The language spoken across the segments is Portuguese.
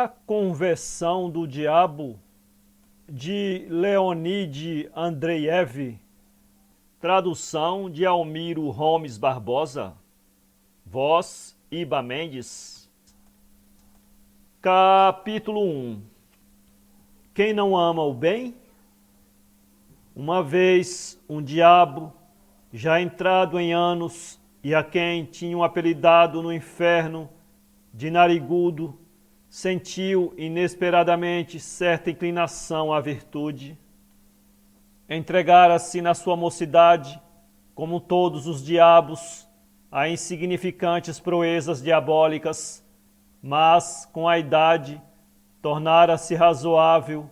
A Conversão do Diabo, de Leonid Andreiev, tradução de Almiro Gomes Barbosa, voz Iba Mendes. Capítulo 1. Quem não ama o bem? Uma vez um diabo, já entrado em anos, e a quem tinham apelidado no inferno de narigudo, sentiu inesperadamente certa inclinação à virtude. Entregara-se na sua mocidade, como todos os diabos, a insignificantes proezas diabólicas, mas, com a idade, tornara-se razoável,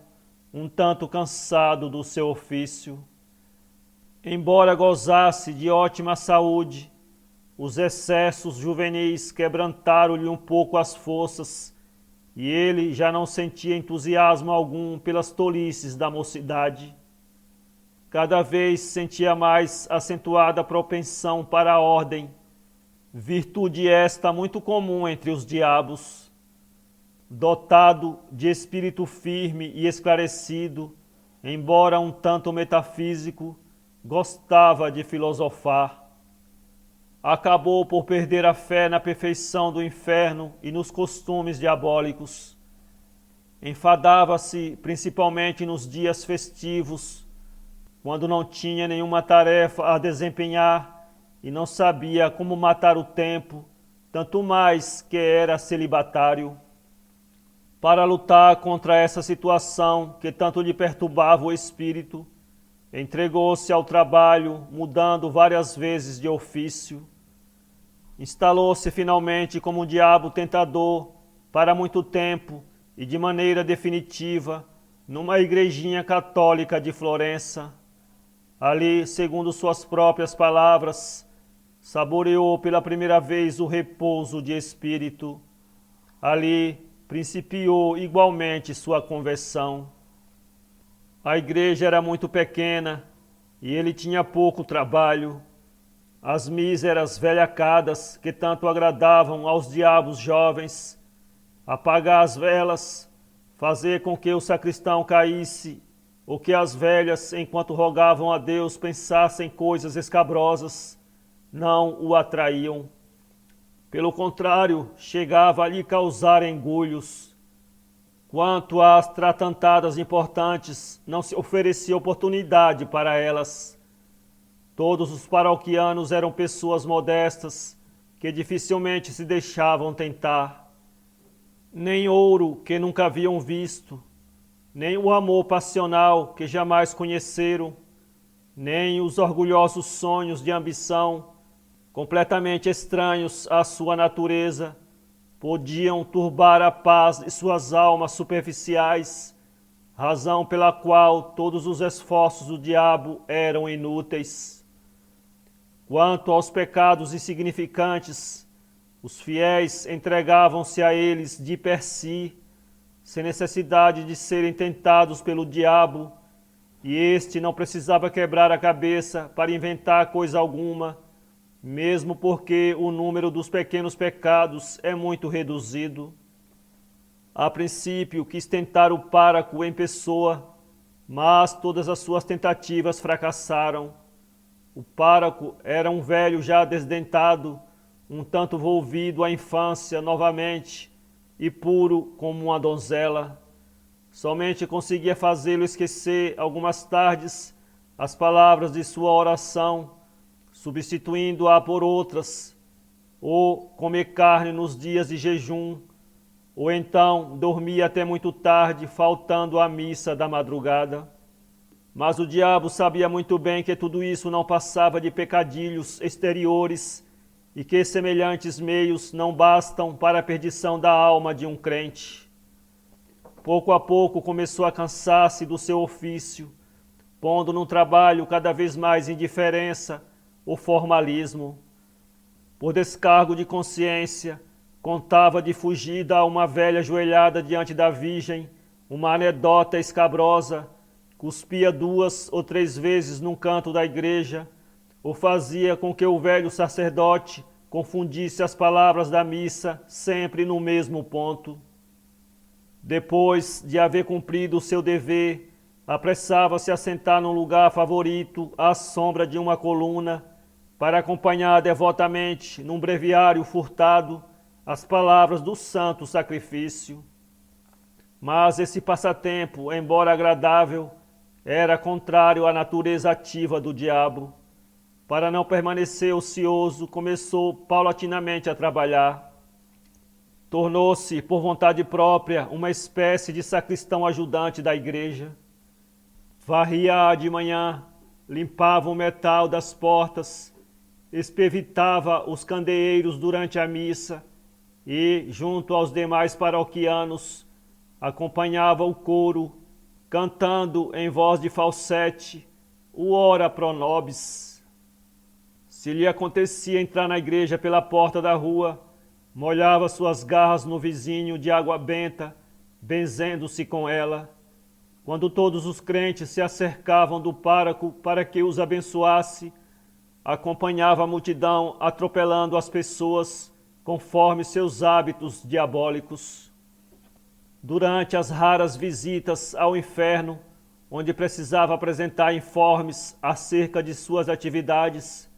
um tanto cansado do seu ofício. Embora gozasse de ótima saúde, os excessos juvenis quebrantaram-lhe um pouco as forças, e ele já não sentia entusiasmo algum pelas tolices da mocidade. Cada vez sentia mais acentuada propensão para a ordem, virtude esta muito comum entre os diabos. Dotado de espírito firme e esclarecido, embora um tanto metafísico, gostava de filosofar. Acabou por perder a fé na perfeição do inferno e nos costumes diabólicos. Enfadava-se principalmente nos dias festivos, quando não tinha nenhuma tarefa a desempenhar e não sabia como matar o tempo, tanto mais que era celibatário. Para lutar contra essa situação que tanto lhe perturbava o espírito, entregou-se ao trabalho, mudando várias vezes de ofício. Instalou-se finalmente como um diabo tentador para muito tempo e de maneira definitiva numa igrejinha católica de Florença. Ali, segundo suas próprias palavras, saboreou pela primeira vez o repouso de espírito. Ali principiou igualmente sua conversão. A igreja era muito pequena e ele tinha pouco trabalho. As míseras velhacadas que tanto agradavam aos diabos jovens, apagar as velas, fazer com que o sacristão caísse, ou que as velhas, enquanto rogavam a Deus, pensassem coisas escabrosas, não o atraíam. Pelo contrário, chegava a lhe causar engulhos. Quanto às tratantadas importantes, não se oferecia oportunidade para elas. Todos os paroquianos eram pessoas modestas, que dificilmente se deixavam tentar. Nem ouro que nunca haviam visto, nem o amor passional que jamais conheceram, nem os orgulhosos sonhos de ambição, completamente estranhos à sua natureza, podiam turbar a paz de suas almas superficiais, razão pela qual todos os esforços do diabo eram inúteis. Quanto aos pecados insignificantes, os fiéis entregavam-se a eles de per si, sem necessidade de serem tentados pelo diabo, e este não precisava quebrar a cabeça para inventar coisa alguma, mesmo porque o número dos pequenos pecados é muito reduzido. A princípio quis tentar o pároco em pessoa, mas todas as suas tentativas fracassaram. O pároco era um velho já desdentado, um tanto volvido à infância novamente e puro como uma donzela. Somente conseguia fazê-lo esquecer algumas tardes as palavras de sua oração, substituindo-a por outras, ou comer carne nos dias de jejum, ou então dormia até muito tarde, faltando à missa da madrugada. Mas o diabo sabia muito bem que tudo isso não passava de pecadilhos exteriores e que semelhantes meios não bastam para a perdição da alma de um crente. Pouco a pouco começou a cansar-se do seu ofício, pondo no trabalho cada vez mais indiferença ou formalismo. Por descargo de consciência, contava de fugida a uma velha ajoelhada diante da Virgem, uma anedota escabrosa, cuspia 2 ou 3 vezes num canto da igreja, ou fazia com que o velho sacerdote confundisse as palavras da missa sempre no mesmo ponto. Depois de haver cumprido o seu dever, apressava-se a sentar num lugar favorito, à sombra de uma coluna, para acompanhar devotamente, num breviário furtado, as palavras do santo sacrifício. Mas esse passatempo, embora agradável, era contrário à natureza ativa do diabo. Para não permanecer ocioso, começou paulatinamente a trabalhar. Tornou-se, por vontade própria, uma espécie de sacristão ajudante da igreja. Varria de manhã, limpava o metal das portas, espevitava os candeeiros durante a missa e, junto aos demais paroquianos, acompanhava o coro, cantando em voz de falsete o Ora pro nobis. Se lhe acontecia entrar na igreja pela porta da rua, molhava suas garras no vizinho de água benta, benzendo-se com ela. Quando todos os crentes se acercavam do pároco para que os abençoasse, acompanhava a multidão atropelando as pessoas conforme seus hábitos diabólicos. Durante as raras visitas ao inferno, onde precisava apresentar informes acerca de suas atividades,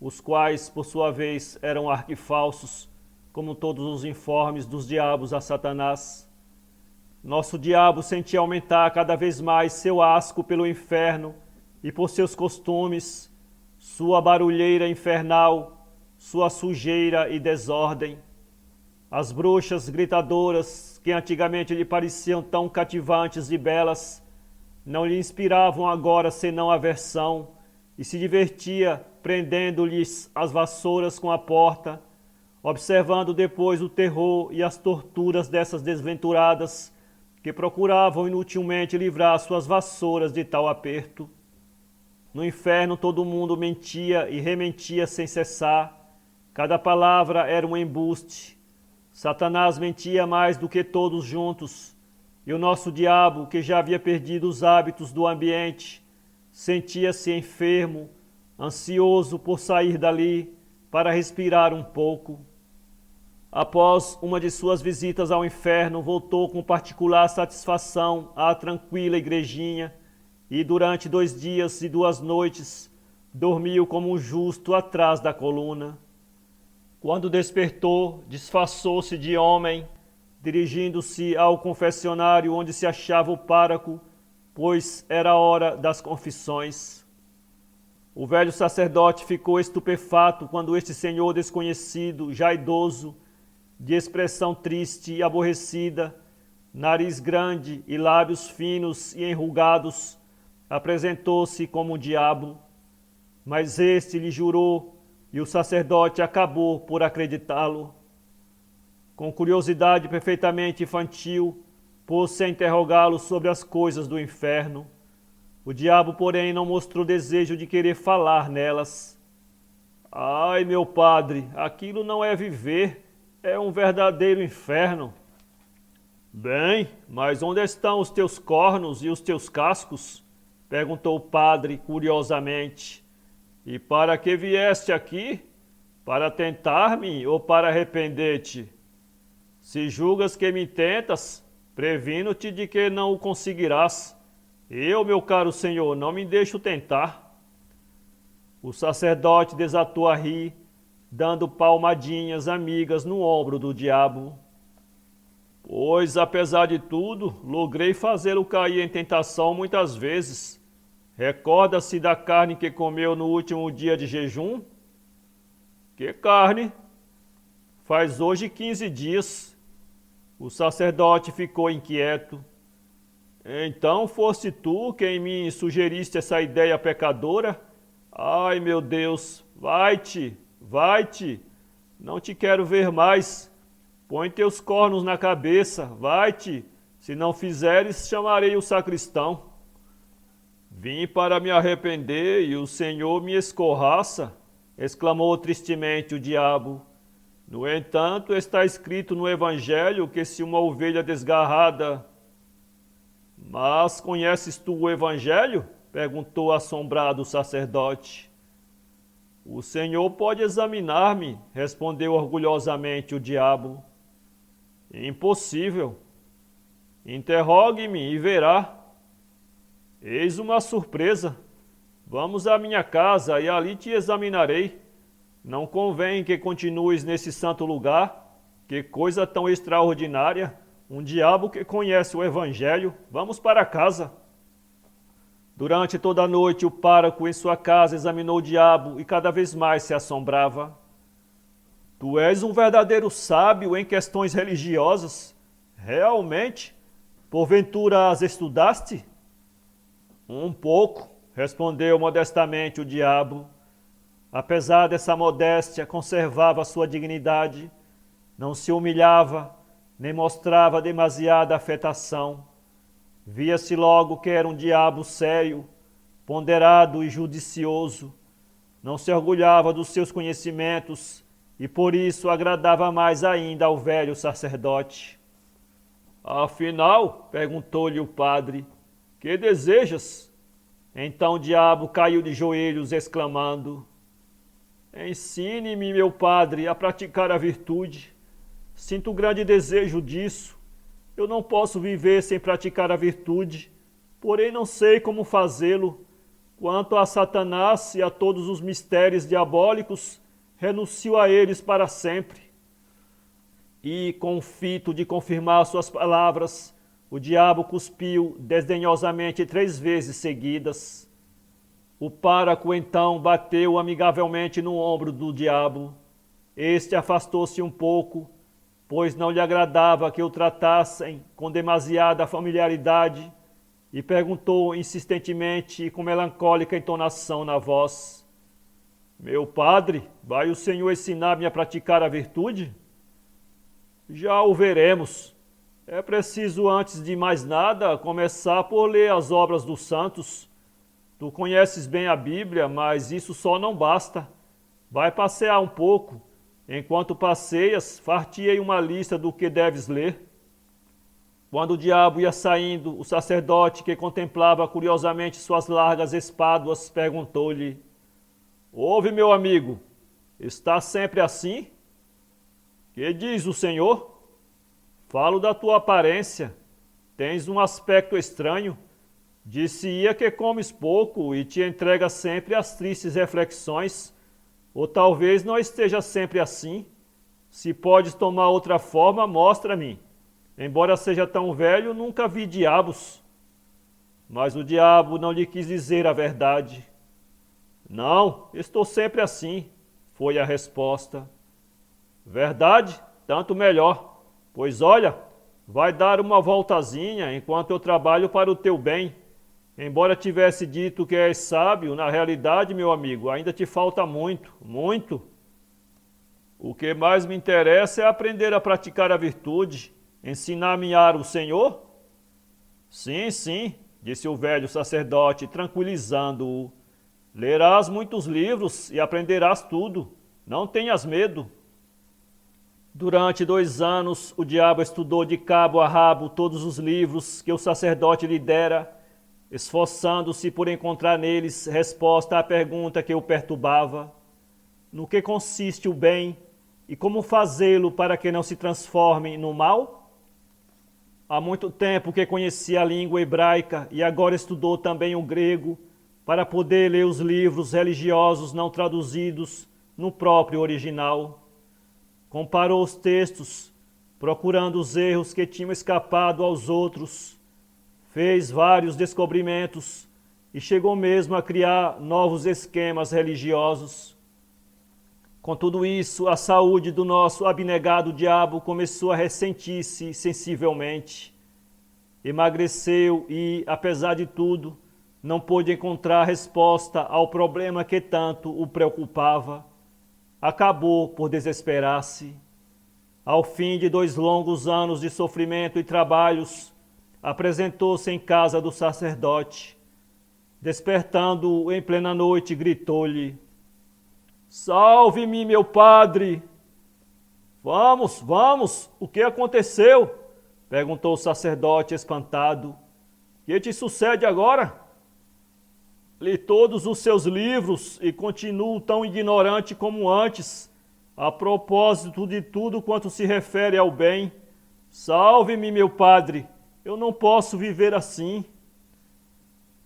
os quais, por sua vez, eram arquifalsos, como todos os informes dos diabos a Satanás. Nosso diabo sentia aumentar cada vez mais seu asco pelo inferno e por seus costumes, sua barulheira infernal, sua sujeira e desordem. As bruxas gritadoras, que antigamente lhe pareciam tão cativantes e belas, não lhe inspiravam agora senão aversão, e se divertia prendendo-lhes as vassouras com a porta, observando depois o terror e as torturas dessas desventuradas, que procuravam inutilmente livrar suas vassouras de tal aperto. No inferno todo mundo mentia e rementia sem cessar, cada palavra era um embuste. Satanás mentia mais do que todos juntos, e o nosso diabo, que já havia perdido os hábitos do ambiente, sentia-se enfermo, ansioso por sair dali para respirar um pouco. Após uma de suas visitas ao inferno, voltou com particular satisfação à tranquila igrejinha e durante 2 dias e 2 noites dormiu como um justo atrás da coluna. Quando despertou, disfarçou-se de homem, dirigindo-se ao confessionário onde se achava o pároco, pois era hora das confissões. O velho sacerdote ficou estupefato quando este senhor desconhecido, já idoso, de expressão triste e aborrecida, nariz grande e lábios finos e enrugados, apresentou-se como um diabo. Mas este lhe jurou, e o sacerdote acabou por acreditá-lo. Com curiosidade perfeitamente infantil, pôs-se a interrogá-lo sobre as coisas do inferno. O diabo, porém, não mostrou desejo de querer falar nelas. Ai, meu padre, aquilo não é viver, é um verdadeiro inferno. Bem, mas onde estão os teus cornos e os teus cascos? Perguntou o padre curiosamente. E para que vieste aqui? Para tentar-me ou para arrepender-te? Se julgas que me tentas, previno-te de que não o conseguirás. Eu, meu caro senhor, não me deixo tentar. O sacerdote desatou a rir, dando palmadinhas amigas no ombro do diabo. Pois, apesar de tudo, logrei fazê-lo cair em tentação muitas vezes. Recorda-se da carne que comeu no último dia de jejum? Que carne? Faz hoje 15 dias. O sacerdote ficou inquieto. Então foste tu quem me sugeriste essa ideia pecadora? Ai, meu Deus, vai-te, vai-te, não te quero ver mais. Põe teus cornos na cabeça, vai-te, se não fizeres, chamarei o sacristão. Vim para me arrepender e o Senhor me escorraça, exclamou tristemente o diabo. No entanto, está escrito no Evangelho que se uma ovelha desgarrada... Mas conheces tu o Evangelho? Perguntou assombrado o sacerdote. O Senhor pode examinar-me, respondeu orgulhosamente o diabo. Impossível. Interrogue-me e verá. Eis uma surpresa. Vamos à minha casa e ali te examinarei. Não convém que continues nesse santo lugar. Que coisa tão extraordinária! Um diabo que conhece o Evangelho. Vamos para casa. Durante toda a noite, o pároco em sua casa examinou o diabo e cada vez mais se assombrava. Tu és um verdadeiro sábio em questões religiosas. Realmente? Porventura as estudaste? Um pouco, respondeu modestamente o diabo. Apesar dessa modéstia, conservava sua dignidade, não se humilhava, nem mostrava demasiada afetação. Via-se logo que era um diabo sério, ponderado e judicioso. Não se orgulhava dos seus conhecimentos e por isso agradava mais ainda ao velho sacerdote. Afinal, perguntou-lhe o padre, que desejas? Então o diabo caiu de joelhos, exclamando: Ensine-me, meu padre, a praticar a virtude. Sinto grande desejo disso. Eu não posso viver sem praticar a virtude, porém não sei como fazê-lo. Quanto a Satanás e a todos os mistérios diabólicos, renuncio a eles para sempre. E, com o fito de confirmar suas palavras, o diabo cuspiu desdenhosamente 3 vezes seguidas. O pároco então bateu amigavelmente no ombro do diabo. Este afastou-se um pouco, pois não lhe agradava que o tratassem com demasiada familiaridade, e perguntou insistentemente e com melancólica entonação na voz: Meu padre, vai o senhor ensinar-me a praticar a virtude? Já o veremos. É preciso, antes de mais nada, começar por ler as obras dos santos. Tu conheces bem a Bíblia, mas isso só não basta. Vai passear um pouco. Enquanto passeias, far-te-ei uma lista do que deves ler. Quando o diabo ia saindo, o sacerdote, que contemplava curiosamente suas largas espáduas, perguntou-lhe: Ouve, meu amigo, está sempre assim? Que diz o Senhor? Falo da tua aparência. Tens um aspecto estranho. Dir-se-ia que comes pouco e te entregas sempre às tristes reflexões. Ou talvez não esteja sempre assim. Se podes tomar outra forma, mostra-me. Embora seja tão velho, nunca vi diabos. Mas o diabo não lhe quis dizer a verdade. Não, estou sempre assim, foi a resposta. Verdade? Tanto melhor. Pois olha, vai dar uma voltazinha enquanto eu trabalho para o teu bem. Embora tivesse dito que és sábio, na realidade, meu amigo, ainda te falta muito, muito. O que mais me interessa é aprender a praticar a virtude, ensinar a amar o Senhor. Sim, sim, disse o velho sacerdote, tranquilizando-o. Lerás muitos livros e aprenderás tudo. Não tenhas medo. Durante 2 anos, o diabo estudou de cabo a rabo todos os livros que o sacerdote lhe dera, esforçando-se por encontrar neles resposta à pergunta que o perturbava: no que consiste o bem e como fazê-lo para que não se transforme no mal? Há muito tempo que conhecia a língua hebraica e agora estudou também o grego para poder ler os livros religiosos não traduzidos no próprio original. Comparou os textos, procurando os erros que tinham escapado aos outros. Fez vários descobrimentos e chegou mesmo a criar novos esquemas religiosos. Com tudo isso, a saúde do nosso abnegado diabo começou a ressentir-se sensivelmente. Emagreceu e, apesar de tudo, não pôde encontrar resposta ao problema que tanto o preocupava. Acabou por desesperar-se. Ao fim de 2 longos anos de sofrimento e trabalhos, apresentou-se em casa do sacerdote. Despertando-o em plena noite, gritou-lhe: Salve-me, meu padre! Vamos, vamos, o que aconteceu? Perguntou o sacerdote espantado. Que te sucede agora? Li todos os seus livros e continuo tão ignorante como antes, a propósito de tudo quanto se refere ao bem. Salve-me, meu padre! Eu não posso viver assim.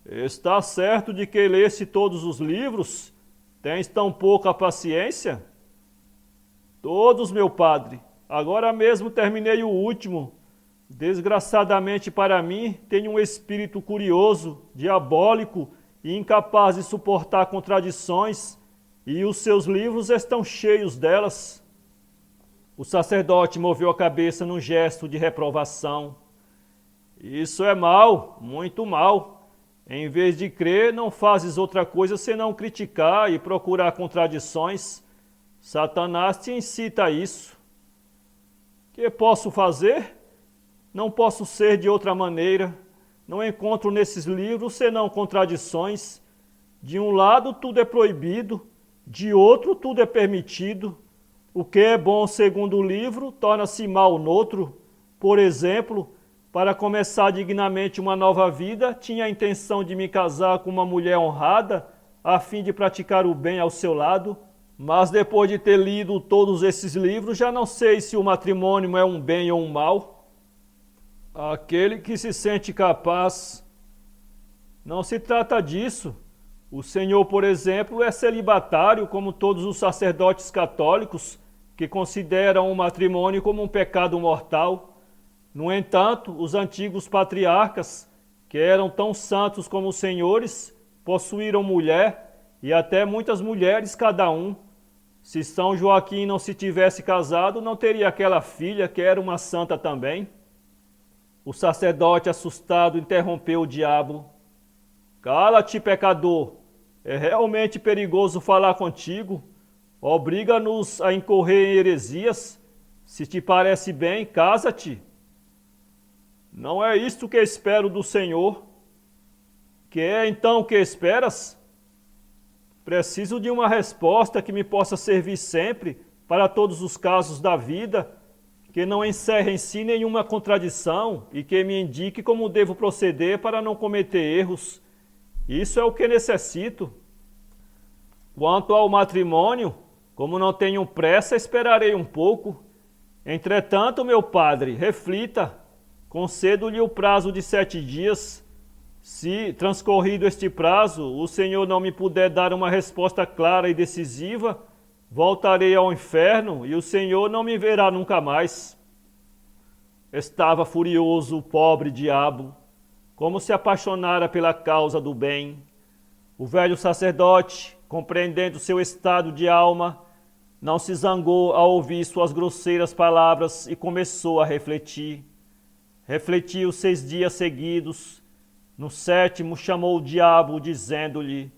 Está certo de que lesse todos os livros? Tens tão pouca paciência? Todos, meu padre. Agora mesmo terminei o último. Desgraçadamente para mim, tenho um espírito curioso, diabólico e incapaz de suportar contradições, e os seus livros estão cheios delas. O sacerdote moveu a cabeça num gesto de reprovação. Isso é mal, muito mal. Em vez de crer, não fazes outra coisa senão criticar e procurar contradições. Satanás te incita a isso. Que posso fazer? Não posso ser de outra maneira. Não encontro nesses livros senão contradições. De um lado tudo é proibido, de outro tudo é permitido. O que é bom segundo o livro torna-se mal noutro. Por exemplo, para começar dignamente uma nova vida, tinha a intenção de me casar com uma mulher honrada, a fim de praticar o bem ao seu lado. Mas depois de ter lido todos esses livros, já não sei se o matrimônio é um bem ou um mal. Aquele que se sente capaz. Não se trata disso. O Senhor, por exemplo, é celibatário, como todos os sacerdotes católicos, que consideram o matrimônio como um pecado mortal. No entanto, os antigos patriarcas, que eram tão santos como os senhores, possuíram mulher, e até muitas mulheres cada um. Se São Joaquim não se tivesse casado, não teria aquela filha que era uma santa também. O sacerdote, assustado, interrompeu o diabo. Cala-te, pecador! É realmente perigoso falar contigo. Obriga-nos a incorrer em heresias. Se te parece bem, casa-te. Não é isto que espero do Senhor. Que é então o que esperas? Preciso de uma resposta que me possa servir sempre para todos os casos da vida, que não encerre em si nenhuma contradição e que me indique como devo proceder para não cometer erros. Isso é o que necessito. Quanto ao matrimônio, como não tenho pressa, esperarei um pouco. Entretanto, meu padre, reflita. Concedo-lhe o prazo de 7 dias. Se, transcorrido este prazo, o Senhor não me puder dar uma resposta clara e decisiva, voltarei ao inferno e o Senhor não me verá nunca mais. Estava furioso o pobre diabo, como se apaixonara pela causa do bem. O velho sacerdote, compreendendo seu estado de alma, não se zangou ao ouvir suas grosseiras palavras e começou a refletir. Refletiu 6 dias seguidos. No 7º chamou o diabo, dizendo-lhe: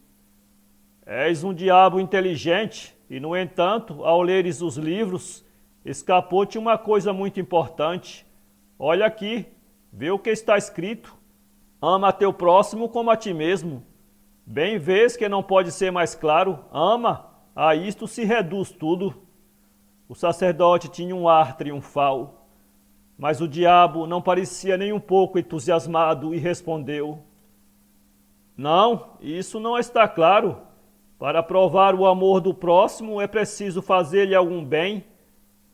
És um diabo inteligente, e no entanto, ao leres os livros, escapou-te uma coisa muito importante. Olha aqui, vê o que está escrito. Ama a teu próximo como a ti mesmo. Bem vês que não pode ser mais claro. Ama, a isto se reduz tudo. O sacerdote tinha um ar triunfal. Mas o diabo não parecia nem um pouco entusiasmado e respondeu: Não, isso não está claro. Para provar o amor do próximo é preciso fazer-lhe algum bem,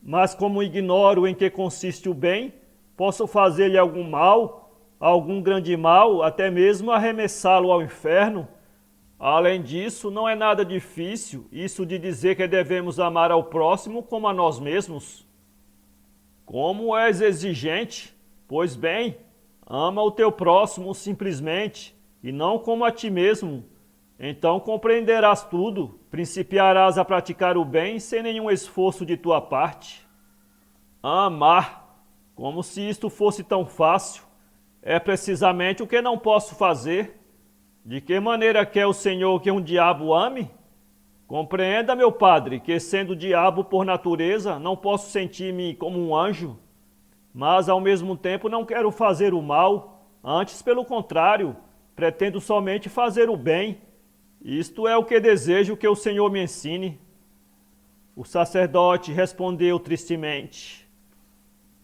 mas como ignoro em que consiste o bem, posso fazer-lhe algum mal, algum grande mal, até mesmo arremessá-lo ao inferno. Além disso, não é nada difícil isso de dizer que devemos amar ao próximo como a nós mesmos. Como és exigente? Pois bem, ama o teu próximo simplesmente, e não como a ti mesmo. Então compreenderás tudo, principiarás a praticar o bem sem nenhum esforço de tua parte. Amar, como se isto fosse tão fácil, é precisamente o que não posso fazer. De que maneira quer o Senhor que um diabo ame? Compreenda, meu padre, que sendo diabo por natureza, não posso sentir-me como um anjo, mas ao mesmo tempo não quero fazer o mal, antes pelo contrário, pretendo somente fazer o bem. Isto é o que desejo que o Senhor me ensine. O sacerdote respondeu tristemente: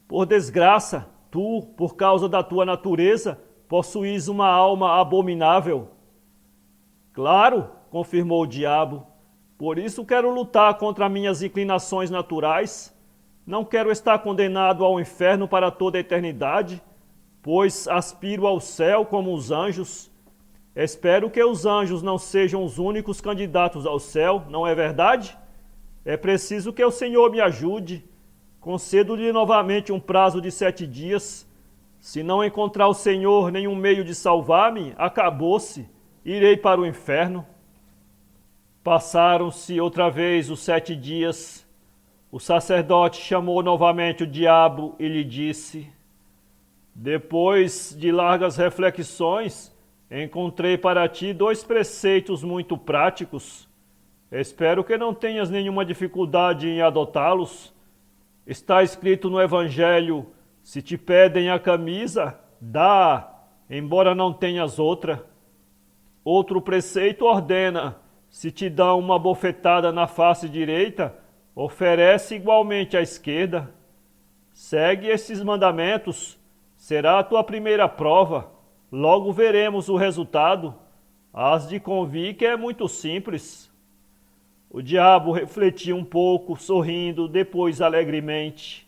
Por desgraça, tu, por causa da tua natureza, possuis uma alma abominável. Claro, confirmou o diabo. Por isso quero lutar contra minhas inclinações naturais. Não quero estar condenado ao inferno para toda a eternidade. pois aspiro ao céu como os anjos. Espero que os anjos não sejam os únicos candidatos ao céu, não é verdade? É preciso que o Senhor me ajude. Concedo-lhe novamente um prazo de 7 dias. Se não encontrar o Senhor nenhum meio de salvar-me, acabou-se, irei para o inferno. Passaram-se outra vez os 7 dias. O sacerdote chamou novamente o diabo e lhe disse: depois de largas reflexões, encontrei para ti 2 preceitos muito práticos. Espero que não tenhas nenhuma dificuldade em adotá-los. Está escrito no Evangelho: se te pedem a camisa, dá, embora não tenhas outra. Outro preceito ordena: se te dão uma bofetada na face direita, oferece igualmente à esquerda. Segue esses mandamentos, será a tua primeira prova. Logo veremos o resultado. Hás de convir que é muito simples. O diabo refletiu um pouco, sorrindo, depois alegremente.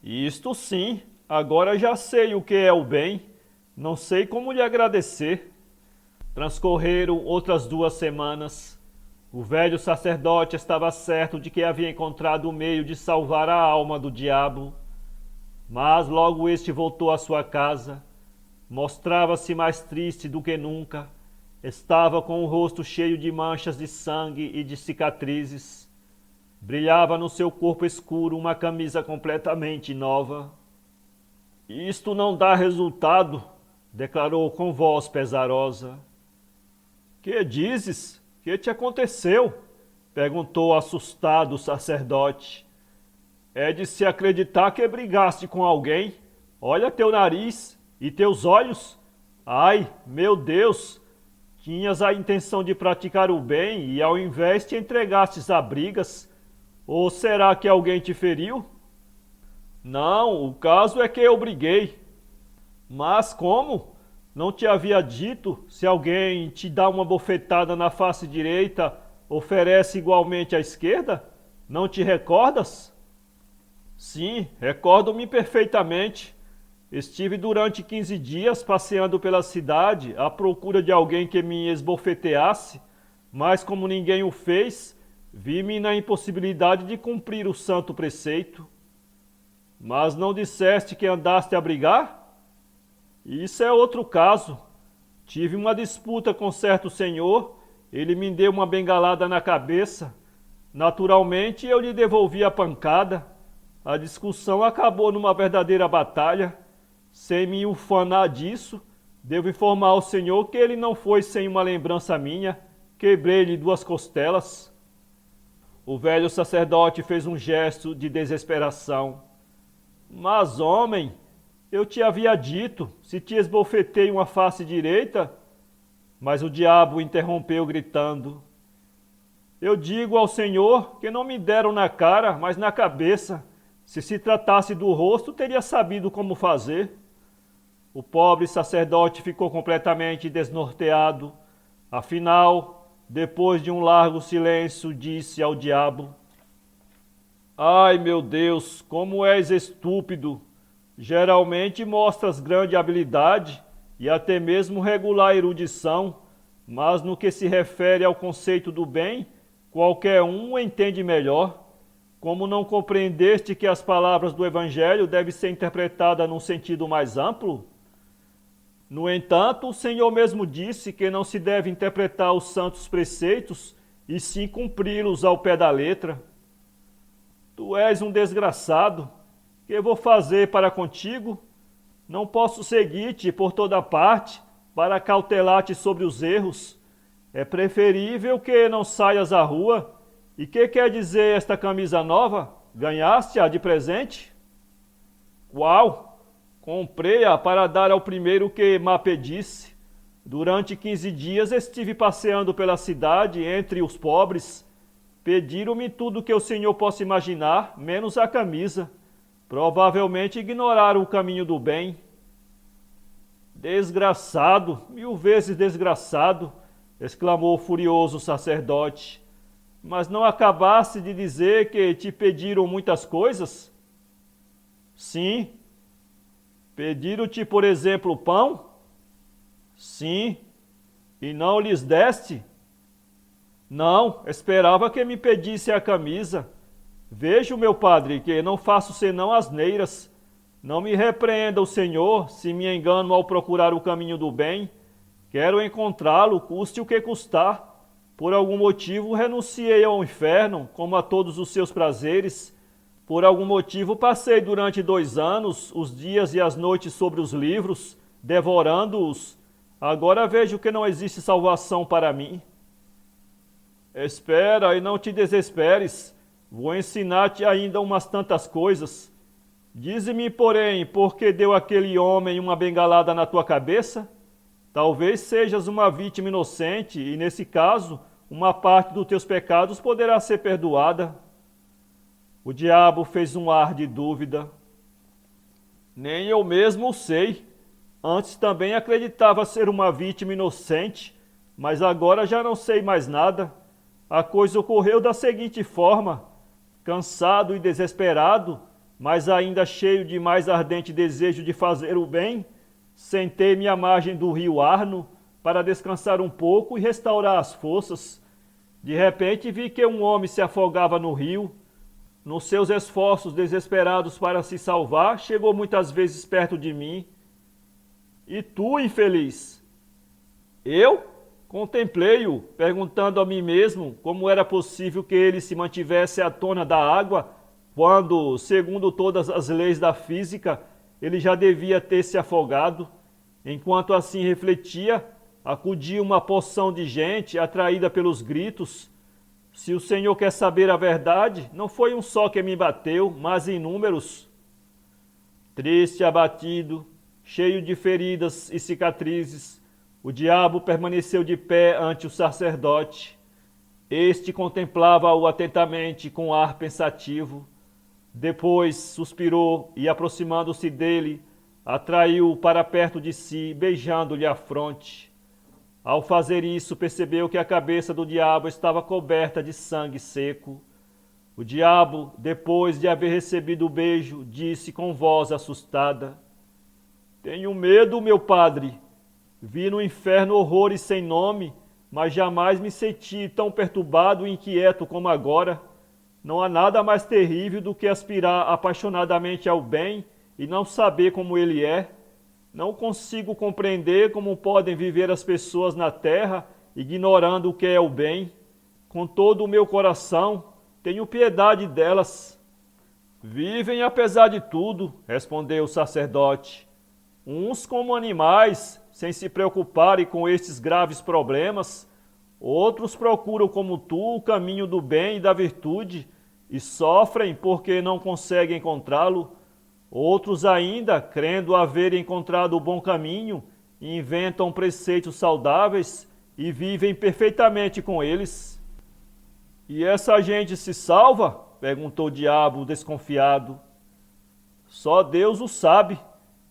Isto sim, agora já sei o que é o bem. Não sei como lhe agradecer. Transcorreram outras 2 semanas. O velho sacerdote estava certo de que havia encontrado o meio de salvar a alma do diabo. Mas logo este voltou à sua casa. Mostrava-se mais triste do que nunca. Estava com o rosto cheio de manchas de sangue e de cicatrizes. Brilhava no seu corpo escuro uma camisa completamente nova. Isto não dá resultado, declarou com voz pesarosa. Que dizes? Que te aconteceu? Perguntou assustado o sacerdote. É de se acreditar que brigaste com alguém. Olha teu nariz e teus olhos. Ai, meu Deus! Tinhas a intenção de praticar o bem e ao invés te entregastes a brigas. Ou será que alguém te feriu? Não, o caso é que eu briguei. Mas como? Não te havia dito, se alguém te dá uma bofetada na face direita, oferece igualmente à esquerda? Não te recordas? Sim, recordo-me perfeitamente. Estive durante 15 dias passeando pela cidade à procura de alguém que me esbofeteasse, mas como ninguém o fez, vi-me na impossibilidade de cumprir o santo preceito. Mas não disseste que andaste a brigar? Isso é outro caso. Tive uma disputa com certo senhor, ele me deu uma bengalada na cabeça. Naturalmente eu lhe devolvi a pancada. A discussão acabou numa verdadeira batalha. Sem me ufanar disso, devo informar ao senhor que ele não foi sem uma lembrança minha. Quebrei-lhe 2 costelas. O velho sacerdote fez um gesto de desesperação. Mas, homem, eu te havia dito, se te esbofetei uma face direita... Mas o diabo interrompeu gritando. Eu digo ao senhor que não me deram na cara, mas na cabeça. Se tratasse do rosto, teria sabido como fazer. O pobre sacerdote ficou completamente desnorteado. Afinal, depois de um largo silêncio, disse ao diabo: ai, meu Deus, como és estúpido! Geralmente mostras grande habilidade e até mesmo regular erudição, mas no que se refere ao conceito do bem, qualquer um o entende melhor. Como não compreendeste que as palavras do Evangelho devem ser interpretadas num sentido mais amplo? No entanto, o Senhor mesmo disse que não se deve interpretar os santos preceitos, e sim cumpri-los ao pé da letra. Tu és um desgraçado. Que vou fazer para contigo? Não posso seguir-te por toda parte para cautelar-te sobre os erros. É preferível que não saias à rua. E que quer dizer esta camisa nova? Ganhaste-a de presente? Qual? Comprei-a para dar ao primeiro que me pedisse. Durante 15 dias estive passeando pela cidade entre os pobres. Pediram-me tudo que o senhor possa imaginar, menos a camisa. Provavelmente ignoraram o caminho do bem. Desgraçado, 1000 vezes desgraçado, exclamou furioso o sacerdote. Mas não acabaste de dizer que te pediram muitas coisas? Sim. Pediram-te, por exemplo, pão? Sim. E não lhes deste? Não, esperava que me pedisse a camisa. Vejo, meu padre, que não faço senão asneiras. Não me repreenda o Senhor se me engano ao procurar o caminho do bem. Quero encontrá-lo, custe o que custar. Por algum motivo renunciei ao inferno, como a todos os seus prazeres. Por algum motivo passei durante 2 anos os dias e as noites sobre os livros, devorando-os. Agora vejo que não existe salvação para mim. Espera e não te desesperes. Vou ensinar-te ainda umas tantas coisas. Dize-me, porém, por que deu aquele homem uma bengalada na tua cabeça? Talvez sejas uma vítima inocente e, nesse caso, uma parte dos teus pecados poderá ser perdoada. O diabo fez um ar de dúvida. Nem eu mesmo o sei. Antes também acreditava ser uma vítima inocente, mas agora já não sei mais nada. A coisa ocorreu da seguinte forma: cansado e desesperado, mas ainda cheio de mais ardente desejo de fazer o bem, sentei-me à margem do rio Arno para descansar um pouco e restaurar as forças. De repente vi que um homem se afogava no rio. Nos seus esforços desesperados para se salvar, chegou muitas vezes perto de mim. E tu, infeliz? Eu? Contemplei-o, perguntando a mim mesmo como era possível que ele se mantivesse à tona da água, quando, segundo todas as leis da física, ele já devia ter se afogado. Enquanto assim refletia, acudia uma porção de gente atraída pelos gritos. Se o Senhor quer saber a verdade, não foi um só que me bateu, mas inúmeros. Triste, abatido, cheio de feridas e cicatrizes, o diabo permaneceu de pé ante o sacerdote. Este contemplava-o atentamente com ar pensativo. Depois suspirou e, aproximando-se dele, atraiu-o para perto de si, beijando-lhe a fronte. Ao fazer isso, percebeu que a cabeça do diabo estava coberta de sangue seco. O diabo, depois de haver recebido o beijo, disse com voz assustada: Tenho medo, meu padre. Vi no inferno horrores sem nome, mas jamais me senti tão perturbado e inquieto como agora. Não há nada mais terrível do que aspirar apaixonadamente ao bem e não saber como ele é. Não consigo compreender como podem viver as pessoas na terra ignorando o que é o bem. Com todo o meu coração, tenho piedade delas. Vivem apesar de tudo, respondeu o sacerdote. Uns como animais, sem se preocuparem com estes graves problemas. Outros procuram como tu o caminho do bem e da virtude e sofrem porque não conseguem encontrá-lo. Outros ainda, crendo haver encontrado o bom caminho, inventam preceitos saudáveis e vivem perfeitamente com eles. E essa gente se salva? Perguntou o diabo desconfiado. Só Deus o sabe.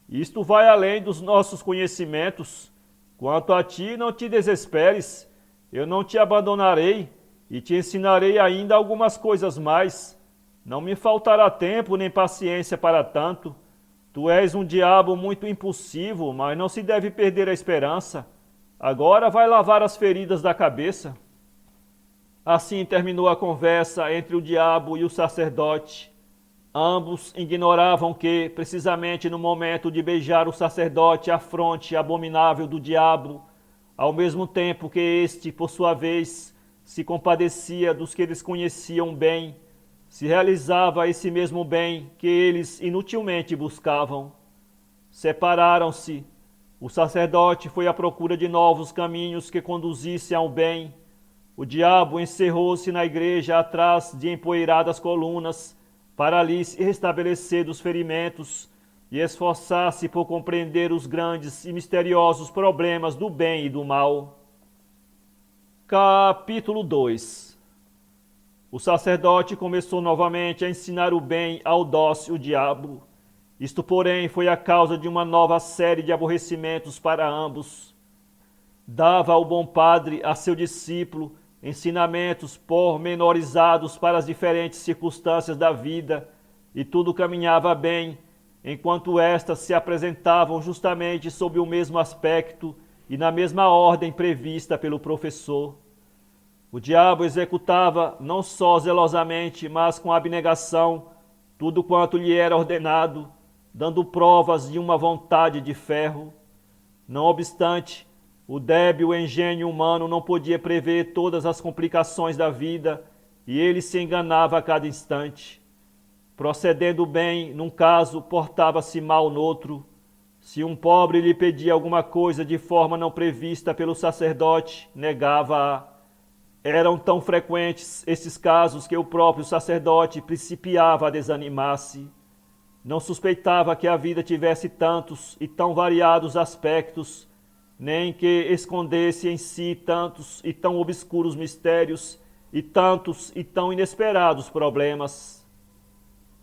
Isto vai além dos nossos conhecimentos. Quanto a ti, não te desesperes. Eu não te abandonarei e te ensinarei ainda algumas coisas mais. Não me faltará tempo nem paciência para tanto. Tu és um diabo muito impulsivo, mas não se deve perder a esperança. Agora vai lavar as feridas da cabeça. Assim terminou a conversa entre o diabo e o sacerdote. Ambos ignoravam que, precisamente no momento de beijar o sacerdote a fronte abominável do diabo, ao mesmo tempo que este, por sua vez, se compadecia dos que eles conheciam bem, se realizava esse mesmo bem que eles inutilmente buscavam. Separaram-se. O sacerdote foi à procura de novos caminhos que conduzissem ao bem. O diabo encerrou-se na igreja atrás de empoeiradas colunas, para ali se restabelecer dos ferimentos e esforçar-se por compreender os grandes e misteriosos problemas do bem e do mal. Capítulo 2. O sacerdote começou novamente a ensinar o bem ao dócil diabo. Isto, porém, foi a causa de uma nova série de aborrecimentos para ambos. Dava ao bom padre a seu discípulo ensinamentos pormenorizados para as diferentes circunstâncias da vida, e tudo caminhava bem, enquanto estas se apresentavam justamente sob o mesmo aspecto e na mesma ordem prevista pelo professor. O diabo executava não só zelosamente, mas com abnegação, tudo quanto lhe era ordenado, dando provas de uma vontade de ferro. Não obstante, o débil engenho humano não podia prever todas as complicações da vida e ele se enganava a cada instante. Procedendo bem num caso, portava-se mal noutro. Se um pobre lhe pedia alguma coisa de forma não prevista pelo sacerdote, negava-a. Eram tão frequentes esses casos que o próprio sacerdote principiava a desanimar-se. Não suspeitava que a vida tivesse tantos e tão variados aspectos, nem que escondesse em si tantos e tão obscuros mistérios e tantos e tão inesperados problemas.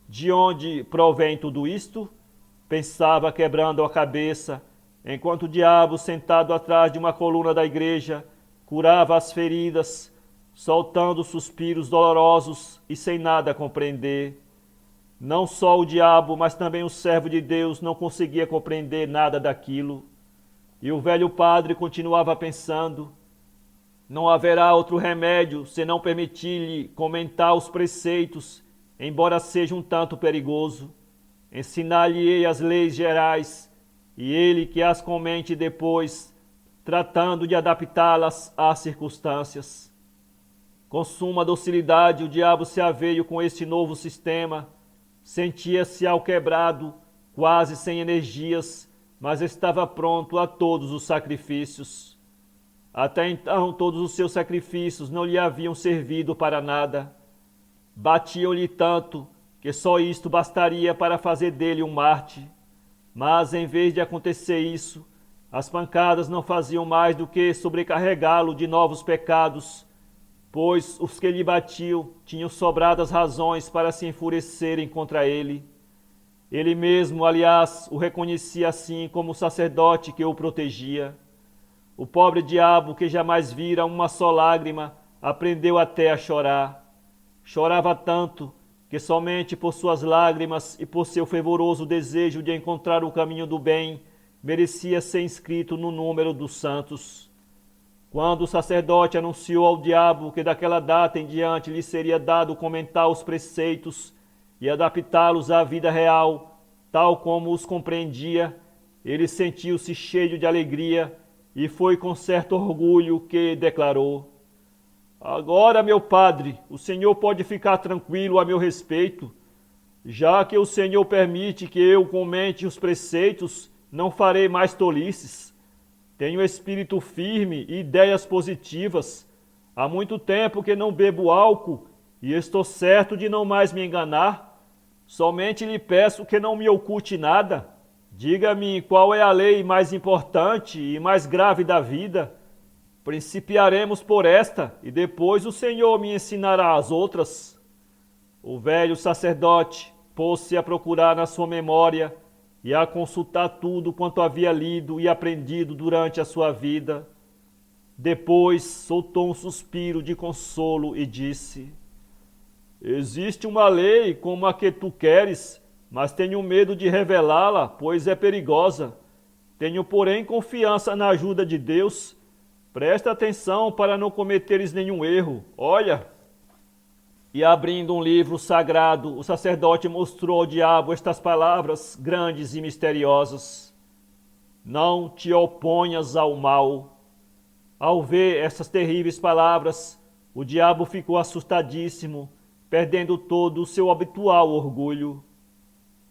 De onde provém tudo isto? Pensava quebrando a cabeça, enquanto o diabo, sentado atrás de uma coluna da igreja, curava as feridas, soltando suspiros dolorosos e sem nada compreender. Não só o diabo, mas também o servo de Deus não conseguia compreender nada daquilo. E o velho padre continuava pensando: não haverá outro remédio senão permitir-lhe comentar os preceitos, embora seja um tanto perigoso. Ensinar-lhe-ei as leis gerais, e ele que as comente depois, tratando de adaptá-las às circunstâncias. Com suma docilidade, o diabo se aveio com este novo sistema. Sentia-se alquebrado, quase sem energias, mas estava pronto a todos os sacrifícios. Até então, todos os seus sacrifícios não lhe haviam servido para nada. Batiam-lhe tanto que só isto bastaria para fazer dele um Marte. Mas, em vez de acontecer isso, as pancadas não faziam mais do que sobrecarregá-lo de novos pecados, pois os que lhe batiam tinham sobradas razões para se enfurecerem contra ele. Ele mesmo, aliás, o reconhecia assim como o sacerdote que o protegia. O pobre diabo, que jamais vira uma só lágrima, aprendeu até a chorar. Chorava tanto que somente por suas lágrimas e por seu fervoroso desejo de encontrar o caminho do bem, merecia ser inscrito no número dos santos. Quando o sacerdote anunciou ao diabo que daquela data em diante lhe seria dado comentar os preceitos e adaptá-los à vida real, tal como os compreendia, ele sentiu-se cheio de alegria e foi com certo orgulho que declarou: agora, meu padre, o senhor pode ficar tranquilo a meu respeito. Já que o senhor permite que eu comente os preceitos, não farei mais tolices. Tenho espírito firme e ideias positivas. Há muito tempo que não bebo álcool e estou certo de não mais me enganar. Somente lhe peço que não me oculte nada. Diga-me qual é a lei mais importante e mais grave da vida. Principiaremos por esta e depois o Senhor me ensinará as outras. O velho sacerdote pôs-se a procurar na sua memória e a consultar tudo quanto havia lido e aprendido durante a sua vida. Depois soltou um suspiro de consolo e disse: existe uma lei como a que tu queres, mas tenho medo de revelá-la, pois é perigosa. Tenho, porém, confiança na ajuda de Deus. Presta atenção para não cometeres nenhum erro. Olha! E abrindo um livro sagrado, o sacerdote mostrou ao diabo estas palavras grandes e misteriosas: não te oponhas ao mal. Ao ver essas terríveis palavras, o diabo ficou assustadíssimo, perdendo todo o seu habitual orgulho.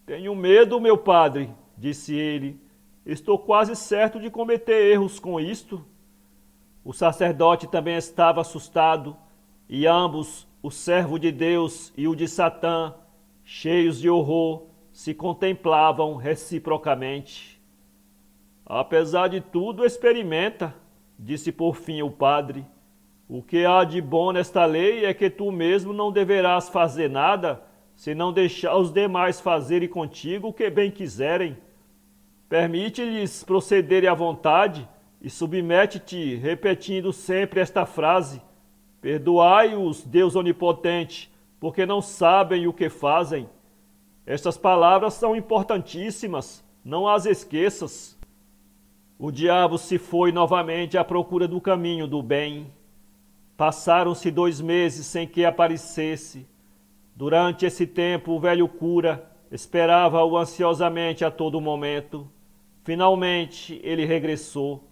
Tenho medo, meu padre, disse ele. Estou quase certo de cometer erros com isto. O sacerdote também estava assustado, e ambos, o servo de Deus e o de Satã, cheios de horror, se contemplavam reciprocamente. Apesar de tudo, experimenta, disse por fim o padre. O que há de bom nesta lei é que tu mesmo não deverás fazer nada, se não deixar os demais fazerem contigo o que bem quiserem. Permite-lhes procederem à vontade e submete-te repetindo sempre esta frase: perdoai-os, Deus onipotente, porque não sabem o que fazem. Estas palavras são importantíssimas, não as esqueças. O diabo se foi novamente à procura do caminho do bem. Passaram-se 2 meses sem que aparecesse. Durante esse tempo, o velho cura esperava-o ansiosamente a todo momento. Finalmente, ele regressou.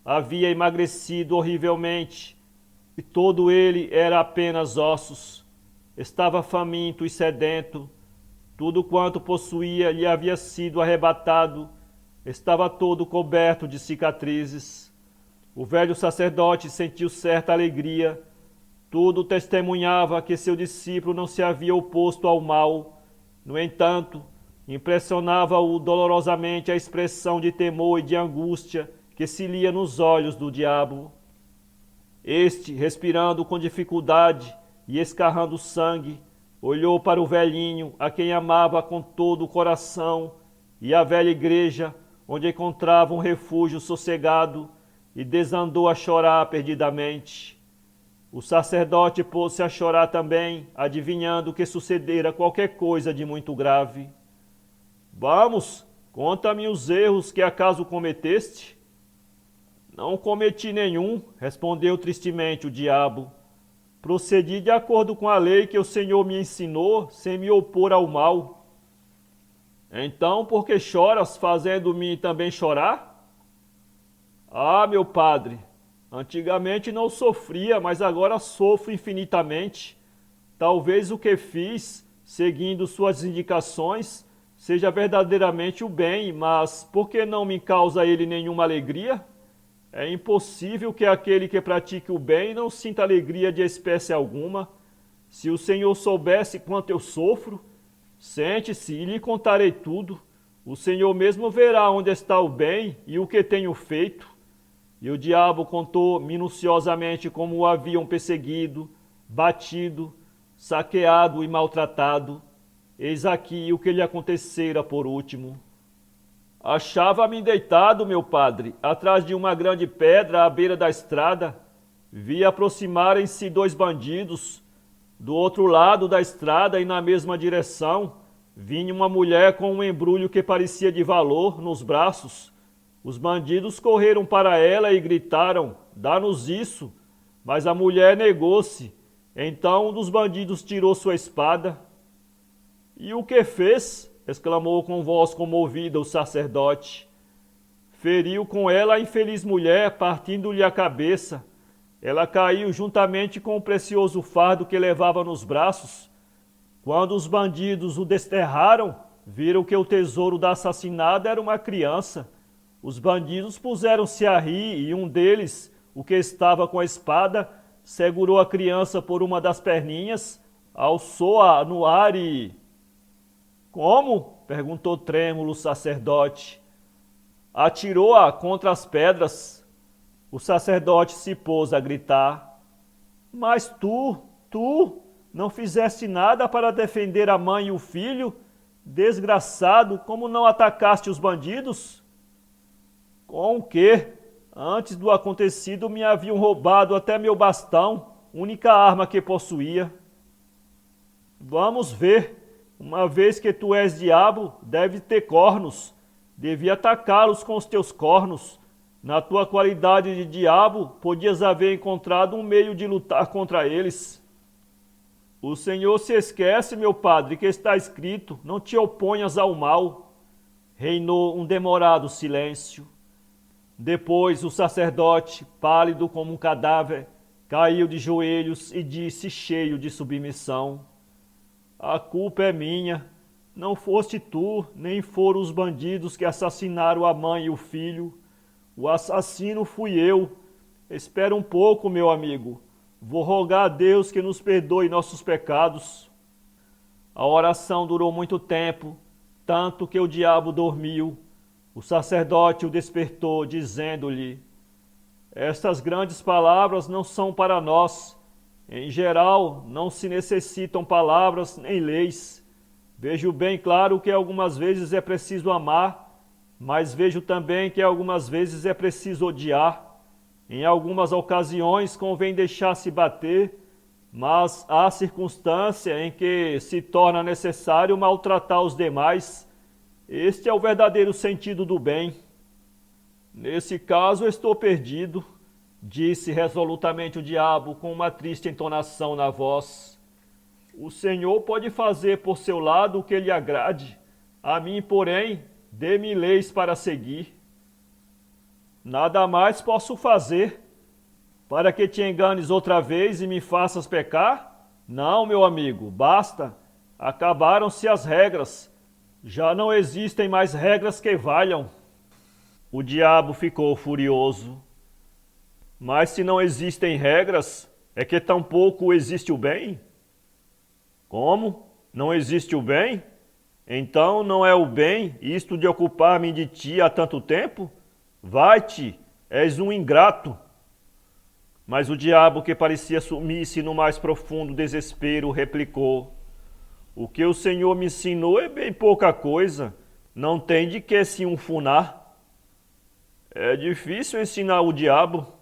Havia emagrecido horrivelmente, e todo ele era apenas ossos. Estava faminto e sedento. Tudo quanto possuía lhe havia sido arrebatado. Estava todo coberto de cicatrizes. O velho sacerdote sentiu certa alegria. Tudo testemunhava que seu discípulo não se havia oposto ao mal. No entanto, impressionava-o dolorosamente a expressão de temor e de angústia que se lia nos olhos do diabo. Este, respirando com dificuldade e escarrando sangue, olhou para o velhinho, a quem amava com todo o coração, e a velha igreja, onde encontrava um refúgio sossegado, e desandou a chorar perdidamente. O sacerdote pôs-se a chorar também, adivinhando que sucedera qualquer coisa de muito grave. Vamos, conta-me os erros que acaso cometeste? Não cometi nenhum, respondeu tristemente o diabo. Procedi de acordo com a lei que o Senhor me ensinou, sem me opor ao mal. Então, por que choras, fazendo-me também chorar? Ah, meu padre, antigamente não sofria, mas agora sofro infinitamente. Talvez o que fiz, seguindo suas indicações, seja verdadeiramente o bem, mas por que não me causa ele nenhuma alegria? É impossível que aquele que pratique o bem não sinta alegria de espécie alguma. Se o Senhor soubesse quanto eu sofro, sente-se e lhe contarei tudo. O Senhor mesmo verá onde está o bem e o que tenho feito. E o diabo contou minuciosamente como o haviam perseguido, batido, saqueado e maltratado. Eis aqui o que lhe acontecera por último. Achava-me deitado, meu padre, atrás de uma grande pedra à beira da estrada. Vi aproximarem-se 2 bandidos. Do outro lado da estrada e na mesma direção, vinha uma mulher com um embrulho que parecia de valor nos braços. Os bandidos correram para ela e gritaram: "Dá-nos isso!" Mas a mulher negou-se. Então um dos bandidos tirou sua espada. "E o que fez?" exclamou com voz comovida o sacerdote. "Feriu com ela a infeliz mulher, partindo-lhe a cabeça. Ela caiu juntamente com o precioso fardo que levava nos braços. Quando os bandidos o desterraram, viram que o tesouro da assassinada era uma criança. Os bandidos puseram-se a rir e um deles, o que estava com a espada, segurou a criança por uma das perninhas, alçou-a no ar e... "Como?" perguntou trêmulo o sacerdote. "Atirou-a contra as pedras." O sacerdote se pôs a gritar: "Mas tu, não fizeste nada para defender a mãe e o filho? Desgraçado, como não atacaste os bandidos?" "Com o quê? Antes do acontecido me haviam roubado até meu bastão, única arma que possuía." "Vamos ver. Uma vez que tu és diabo, deve ter cornos. Devia atacá-los com os teus cornos. Na tua qualidade de diabo, podias haver encontrado um meio de lutar contra eles." "O Senhor se esquece, meu padre, que está escrito: não te oponhas ao mal." Reinou um demorado silêncio. Depois o sacerdote, pálido como um cadáver, caiu de joelhos e disse, cheio de submissão: "A culpa é minha. Não foste tu, nem foram os bandidos que assassinaram a mãe e o filho. O assassino fui eu. Espera um pouco, meu amigo. Vou rogar a Deus que nos perdoe nossos pecados." A oração durou muito tempo, tanto que o diabo dormiu. O sacerdote o despertou, dizendo-lhe: "Estas grandes palavras não são para nós. Em geral, não se necessitam palavras nem leis. Vejo bem claro que algumas vezes é preciso amar, mas vejo também que algumas vezes é preciso odiar. Em algumas ocasiões convém deixar-se bater, mas há circunstância em que se torna necessário maltratar os demais. Este é o verdadeiro sentido do bem. Nesse caso, estou perdido, disse resolutamente o diabo com uma triste entonação na voz. O Senhor pode fazer por seu lado o que lhe agrade. A mim, porém, dê-me leis para seguir. Nada mais posso fazer para que te enganes outra vez e me faças pecar? Não, meu amigo, basta. Acabaram-se as regras. Já não existem mais regras que valham. O diabo ficou furioso. Mas se não existem regras, é que tampouco existe o bem? Como? Não existe o bem? Então não é o bem isto de ocupar-me de ti há tanto tempo? Vai-te, és um ingrato. Mas o diabo, que parecia sumir-se no mais profundo desespero, replicou: o que o Senhor me ensinou é bem pouca coisa, não tem de que se unfunar. É difícil ensinar o diabo.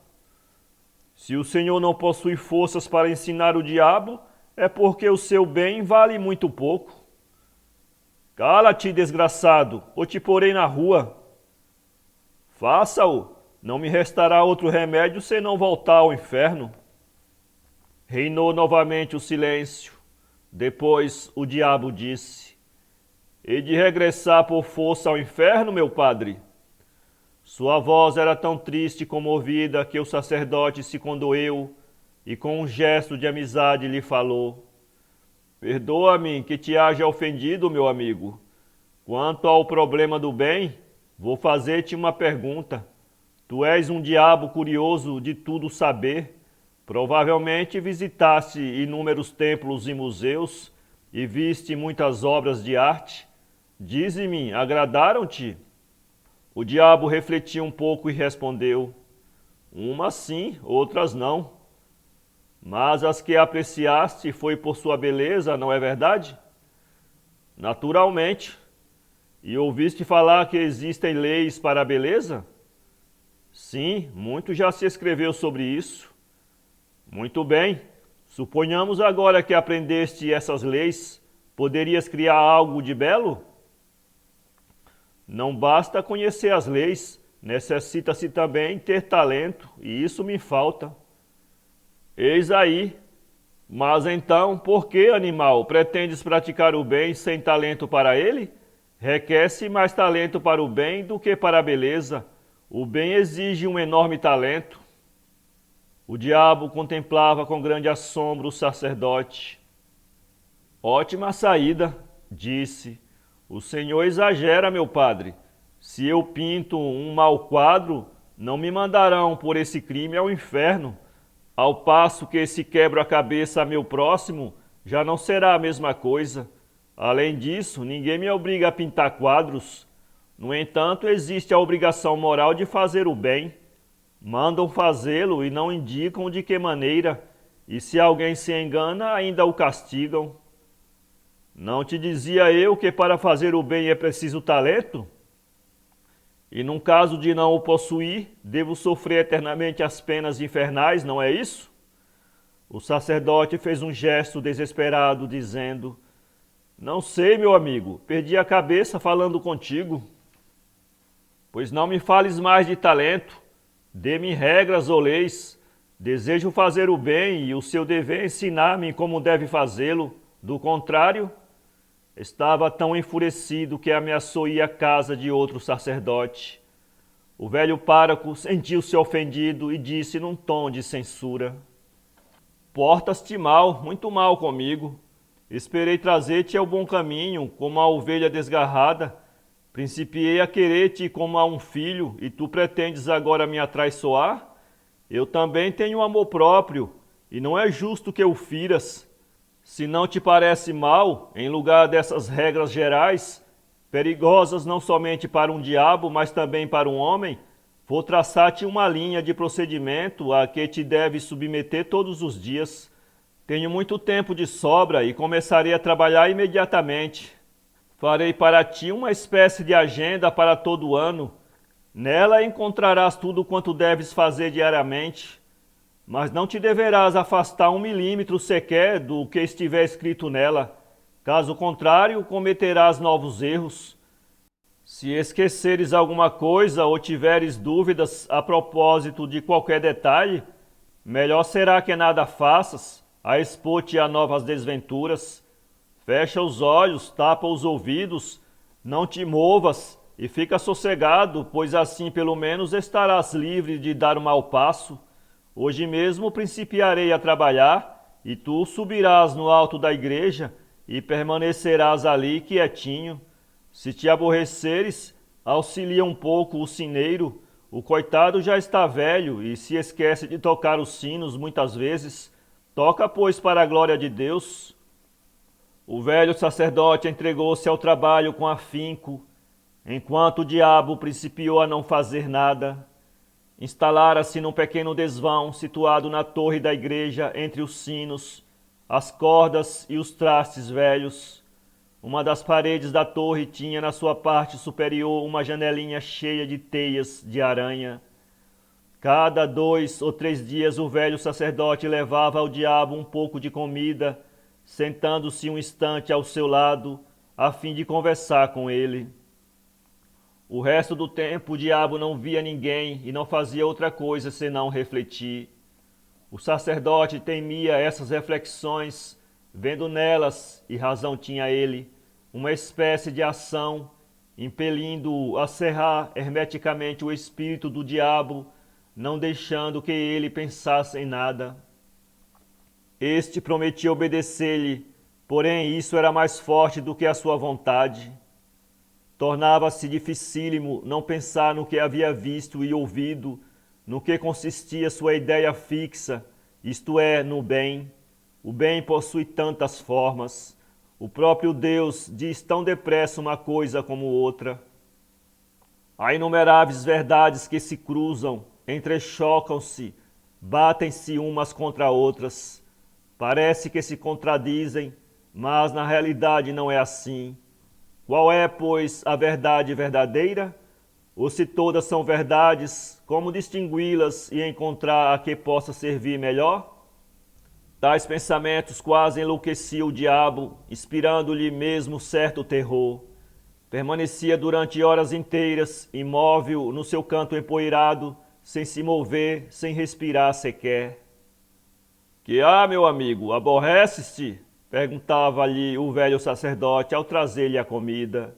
Se o Senhor não possui forças para ensinar o diabo, é porque o seu bem vale muito pouco. Cala-te, desgraçado, ou te porei na rua. Faça-o, não me restará outro remédio senão voltar ao inferno. Reinou novamente o silêncio. Depois o diabo disse: hei de regressar por força ao inferno, meu padre? Sua voz era tão triste e comovida que o sacerdote se condoeu e com um gesto de amizade lhe falou: perdoa-me que te haja ofendido, meu amigo. Quanto ao problema do bem, vou fazer-te uma pergunta. Tu és um diabo curioso de tudo saber. Provavelmente visitaste inúmeros templos e museus e viste muitas obras de arte. Dize-me, agradaram-te? O diabo refletiu um pouco e respondeu: umas sim, outras não. Mas as que apreciaste foi por sua beleza, não é verdade? Naturalmente. E ouviste falar que existem leis para a beleza? Sim, muito já se escreveu sobre isso. Muito bem. Suponhamos agora que aprendeste essas leis. Poderias criar algo de belo? Não basta conhecer as leis, necessita-se também ter talento, e isso me falta. Eis aí. Mas então, por que, animal, pretendes praticar o bem sem talento para ele? Requer-se mais talento para o bem do que para a beleza. O bem exige um enorme talento. O diabo contemplava com grande assombro o sacerdote. Ótima saída, disse. O Senhor exagera, meu padre. Se eu pinto um mau quadro, não me mandarão por esse crime ao inferno. Ao passo que se quebro a cabeça a meu próximo, já não será a mesma coisa. Além disso, ninguém me obriga a pintar quadros. No entanto, existe a obrigação moral de fazer o bem. Mandam fazê-lo e não indicam de que maneira, e se alguém se engana, ainda o castigam. Não te dizia eu que para fazer o bem é preciso talento? E num caso de não o possuir, devo sofrer eternamente as penas infernais, não é isso? O sacerdote fez um gesto desesperado, dizendo: não sei, meu amigo, perdi a cabeça falando contigo. Pois não me fales mais de talento, dê-me regras ou leis. Desejo fazer o bem e o seu dever é ensinar-me como deve fazê-lo. Do contrário, estava tão enfurecido que ameaçou ir à casa de outro sacerdote. O velho pároco sentiu-se ofendido e disse num tom de censura: portas-te mal, muito mal comigo. Esperei trazer-te ao bom caminho, como a ovelha desgarrada. Principiei a querer-te como a um filho, e tu pretendes agora me atraiçoar? Eu também tenho amor próprio, e não é justo que o firas. Se não te parece mal, em lugar dessas regras gerais, perigosas não somente para um diabo, mas também para um homem, vou traçar-te uma linha de procedimento a que te deves submeter todos os dias. Tenho muito tempo de sobra e começarei a trabalhar imediatamente. Farei para ti uma espécie de agenda para todo ano. Nela encontrarás tudo quanto deves fazer diariamente. Mas não te deverás afastar 1 milímetro sequer do que estiver escrito nela. Caso contrário, cometerás novos erros. Se esqueceres alguma coisa ou tiveres dúvidas a propósito de qualquer detalhe, melhor será que nada faças, a expor-te a novas desventuras. Fecha os olhos, tapa os ouvidos, não te movas e fica sossegado, pois assim pelo menos estarás livre de dar um mau passo. Hoje mesmo principiarei a trabalhar, e tu subirás no alto da igreja e permanecerás ali quietinho. Se te aborreceres, auxilia um pouco o sineiro. O coitado já está velho e se esquece de tocar os sinos muitas vezes. Toca, pois, para a glória de Deus. O velho sacerdote entregou-se ao trabalho com afinco, enquanto o diabo principiou a não fazer nada. Instalara-se num pequeno desvão situado na torre da igreja entre os sinos, as cordas e os trastes velhos. Uma das paredes da torre tinha na sua parte superior uma janelinha cheia de teias de aranha. Cada 2 ou 3 dias o velho sacerdote levava ao diabo um pouco de comida, sentando-se um instante ao seu lado, a fim de conversar com ele. O resto do tempo o diabo não via ninguém e não fazia outra coisa senão refletir. O sacerdote temia essas reflexões, vendo nelas, e razão tinha ele, uma espécie de ação, impelindo-o a cerrar hermeticamente o espírito do diabo, não deixando que ele pensasse em nada. Este prometia obedecer-lhe, porém isso era mais forte do que a sua vontade. Tornava-se dificílimo não pensar no que havia visto e ouvido, no que consistia sua ideia fixa, isto é, no bem. O bem possui tantas formas. O próprio Deus diz tão depressa uma coisa como outra. Há inumeráveis verdades que se cruzam, entrechocam-se, batem-se umas contra outras. Parece que se contradizem, mas na realidade não é assim. Qual é, pois, a verdade verdadeira? Ou se todas são verdades, como distingui-las e encontrar a que possa servir melhor? Tais pensamentos quase enlouqueciam o diabo, inspirando-lhe mesmo certo terror. Permanecia durante horas inteiras, imóvel no seu canto empoeirado, sem se mover, sem respirar sequer. Que há, meu amigo, aborreces-te? Perguntava-lhe o velho sacerdote ao trazer-lhe a comida.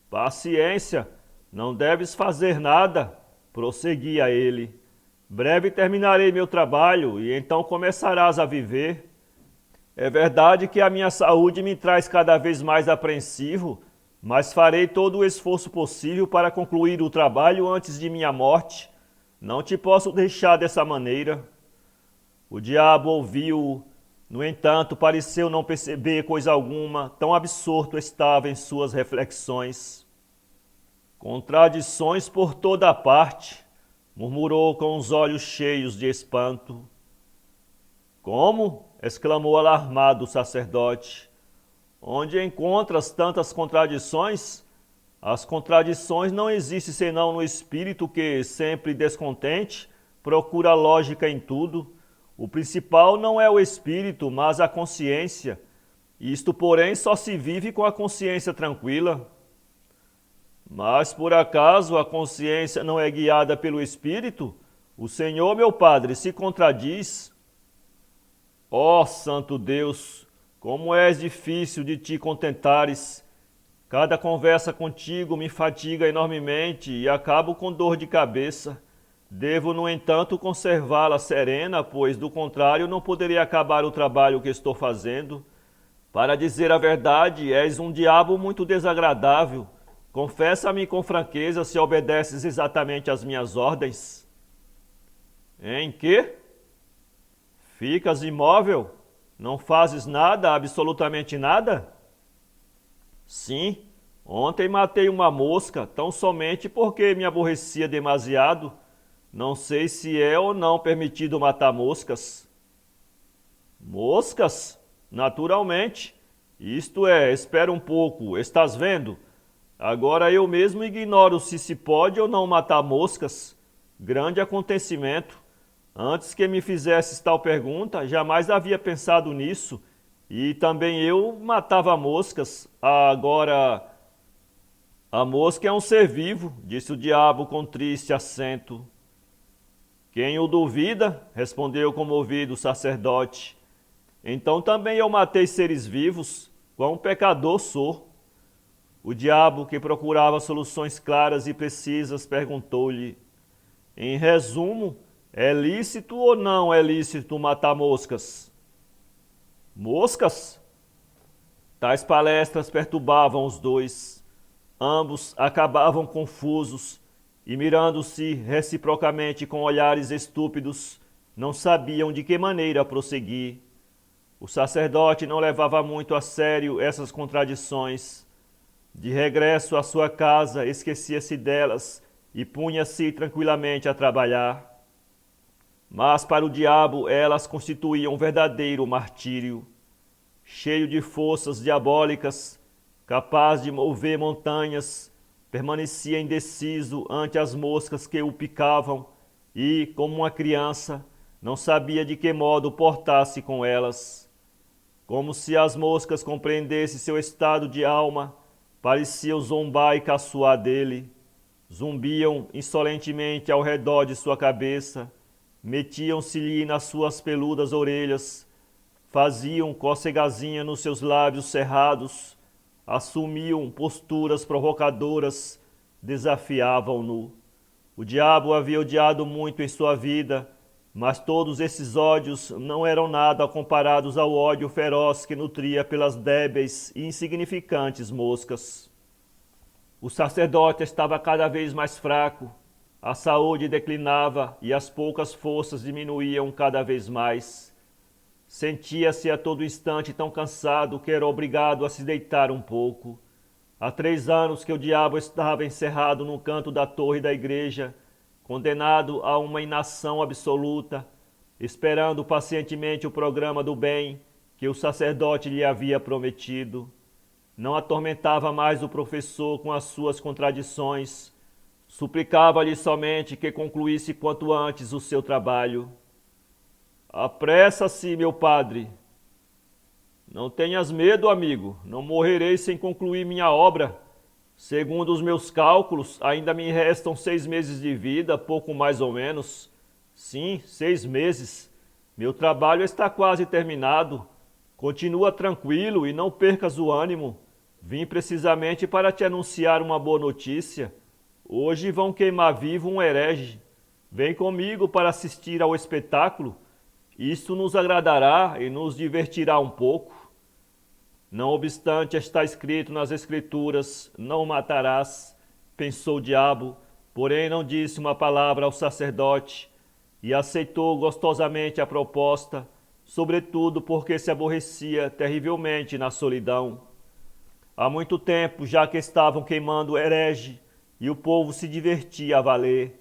Paciência, não deves fazer nada, prosseguia ele. Breve terminarei meu trabalho e então começarás a viver. É verdade que a minha saúde me traz cada vez mais apreensivo, mas farei todo o esforço possível para concluir o trabalho antes de minha morte. Não te posso deixar dessa maneira. O diabo ouviu-o, no entanto, pareceu não perceber coisa alguma, tão absorto estava em suas reflexões. Contradições por toda a parte, murmurou com os olhos cheios de espanto. Como? Exclamou alarmado o sacerdote. Onde encontras tantas contradições? As contradições não existem senão no espírito que, sempre descontente, procura lógica em tudo. O principal não é o espírito, mas a consciência. Isto, porém, só se vive com a consciência tranquila. Mas, por acaso, a consciência não é guiada pelo espírito? O Senhor, meu Padre, se contradiz. Ó Santo Deus, como és difícil de te contentares. Cada conversa contigo me fatiga enormemente e acabo com dor de cabeça. Devo, no entanto, conservá-la serena, pois, do contrário, não poderia acabar o trabalho que estou fazendo. Para dizer a verdade, és um diabo muito desagradável. Confessa-me com franqueza se obedeces exatamente às minhas ordens. Em quê? Ficas imóvel? Não fazes nada, absolutamente nada? Sim, ontem matei uma mosca, tão somente porque me aborrecia demasiado. Não sei se é ou não permitido matar moscas. Moscas? Naturalmente. Isto é, espera um pouco, estás vendo? Agora eu mesmo ignoro se pode ou não matar moscas. Grande acontecimento. Antes que me fizesses tal pergunta, jamais havia pensado nisso, e também eu matava moscas. Agora, a mosca é um ser vivo, disse o diabo com triste acento. Quem o duvida? Respondeu comovido o sacerdote. Então também eu matei seres vivos, quão pecador sou. O diabo, que procurava soluções claras e precisas, perguntou-lhe: em resumo, é lícito ou não é lícito matar moscas? Moscas? Tais palestras perturbavam os dois. Ambos acabavam confusos e, mirando-se reciprocamente com olhares estúpidos, não sabiam de que maneira prosseguir. O sacerdote não levava muito a sério essas contradições. De regresso à sua casa, esquecia-se delas e punha-se tranquilamente a trabalhar. Mas para o diabo elas constituíam um verdadeiro martírio. Cheio de forças diabólicas, capaz de mover montanhas, permanecia indeciso ante as moscas que o picavam e, como uma criança, não sabia de que modo portar-se com elas. Como se as moscas compreendessem seu estado de alma, pareciam zombar e caçoar dele. Zumbiam insolentemente ao redor de sua cabeça, metiam-se-lhe nas suas peludas orelhas, faziam cocegazinha nos seus lábios cerrados, assumiam posturas provocadoras, desafiavam-no. O diabo havia odiado muito em sua vida, mas todos esses ódios não eram nada comparados ao ódio feroz que nutria pelas débeis e insignificantes moscas. O sacerdote estava cada vez mais fraco, a saúde declinava e as poucas forças diminuíam cada vez mais. Sentia-se a todo instante tão cansado que era obrigado a se deitar um pouco. Há 3 anos que o diabo estava encerrado num canto da torre da igreja, condenado a uma inação absoluta, esperando pacientemente o programa do bem que o sacerdote lhe havia prometido. Não atormentava mais o professor com as suas contradições, suplicava-lhe somente que concluísse quanto antes o seu trabalho. Apressa-se, meu padre. Não tenhas medo, amigo, não morrerei sem concluir minha obra. Segundo os meus cálculos, ainda me restam 6 meses de vida, pouco mais ou menos. Sim, 6 meses. Meu trabalho está quase terminado. Continua tranquilo e não percas o ânimo. Vim precisamente para te anunciar uma boa notícia. Hoje vão queimar vivo um herege. Vem comigo para assistir ao espetáculo. Isto nos agradará e nos divertirá um pouco. Não obstante, está escrito nas Escrituras: não matarás, pensou o diabo, porém não disse uma palavra ao sacerdote e aceitou gostosamente a proposta, sobretudo porque se aborrecia terrivelmente na solidão. Há muito tempo já que estavam queimando o herege e o povo se divertia a valer.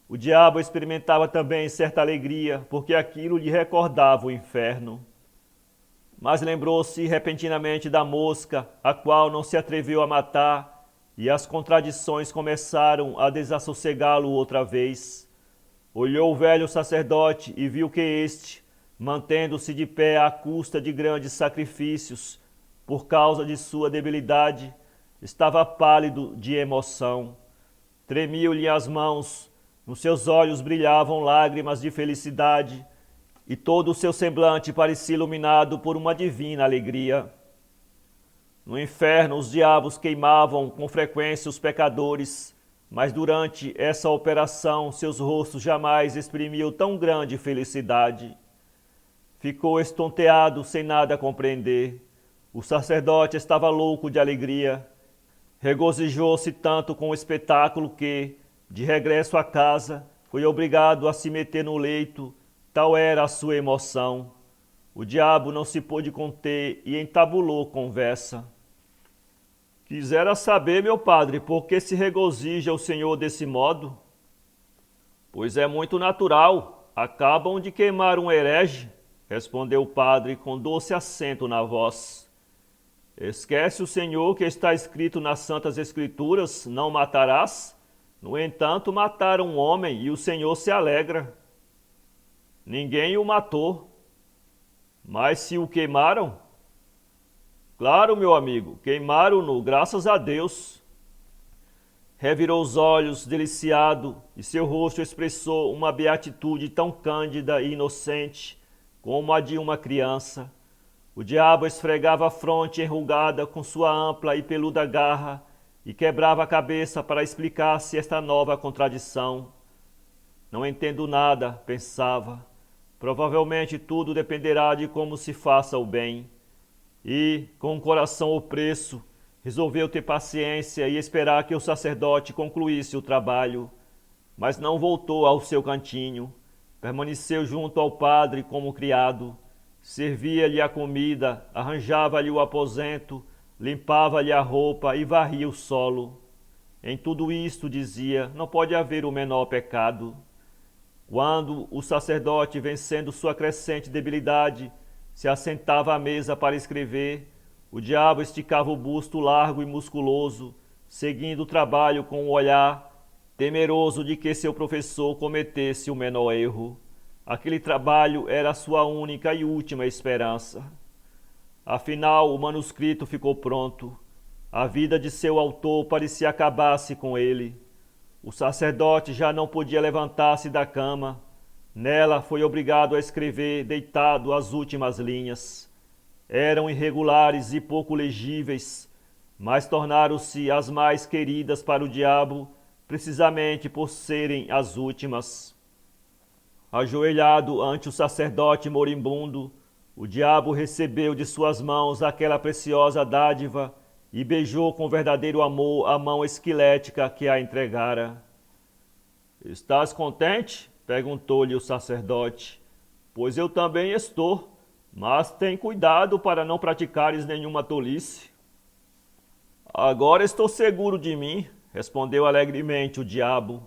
O diabo experimentava também certa alegria, porque aquilo lhe recordava o inferno. Mas lembrou-se repentinamente da mosca, a qual não se atreveu a matar, e as contradições começaram a desassossegá-lo outra vez. Olhou o velho sacerdote e viu que este, mantendo-se de pé à custa de grandes sacrifícios, por causa de sua debilidade, estava pálido de emoção. Tremiam-lhe as mãos, nos seus olhos brilhavam lágrimas de felicidade, e todo o seu semblante parecia iluminado por uma divina alegria. No inferno, os diabos queimavam com frequência os pecadores, mas durante essa operação seus rostos jamais exprimiam tão grande felicidade. Ficou estonteado, sem nada compreender. O sacerdote estava louco de alegria. Regozijou-se tanto com o espetáculo que, de regresso à casa, foi obrigado a se meter no leito. Tal era a sua emoção. O diabo não se pôde conter e entabulou conversa. Quisera saber, meu padre, por que se regozija o senhor desse modo? Pois é muito natural. Acabam de queimar um herege, respondeu o padre com doce acento na voz. Esquece o senhor que está escrito nas Santas Escrituras, não matarás? No entanto, mataram um homem e o senhor se alegra. ninguém o matou. Mas se o queimaram? Claro, meu amigo, queimaram-no, graças a Deus. Revirou os olhos, deliciado, e seu rosto expressou uma beatitude tão cândida e inocente como a de uma criança. O diabo esfregava a fronte enrugada com sua ampla e peluda garra e quebrava a cabeça para explicar-se esta nova contradição. Não entendo nada, pensava. Provavelmente tudo dependerá de como se faça o bem. E, com o coração opresso, resolveu ter paciência e esperar que o sacerdote concluísse o trabalho. Mas não voltou ao seu cantinho. Permaneceu junto ao padre como criado. Servia-lhe a comida, arranjava-lhe o aposento, limpava-lhe a roupa e varria o solo. Em tudo isto, dizia, não pode haver o menor pecado. Quando o sacerdote, vencendo sua crescente debilidade, se assentava à mesa para escrever, o diabo esticava o busto largo e musculoso, seguindo o trabalho com o olhar, temeroso de que seu professor cometesse o menor erro. Aquele trabalho era a sua única e última esperança. Afinal, o manuscrito ficou pronto. A vida de seu autor parecia acabar-se com ele. O sacerdote já não podia levantar-se da cama. Nela foi obrigado a escrever, deitado, as últimas linhas. Eram irregulares e pouco legíveis, mas tornaram-se as mais queridas para o diabo, precisamente por serem as últimas. Ajoelhado ante o sacerdote moribundo, o diabo recebeu de suas mãos aquela preciosa dádiva e beijou com verdadeiro amor a mão esquelética que a entregara. Estás contente? Perguntou-lhe o sacerdote. Pois eu também estou, mas tem cuidado para não praticares nenhuma tolice. Agora estou seguro de mim, respondeu alegremente o diabo.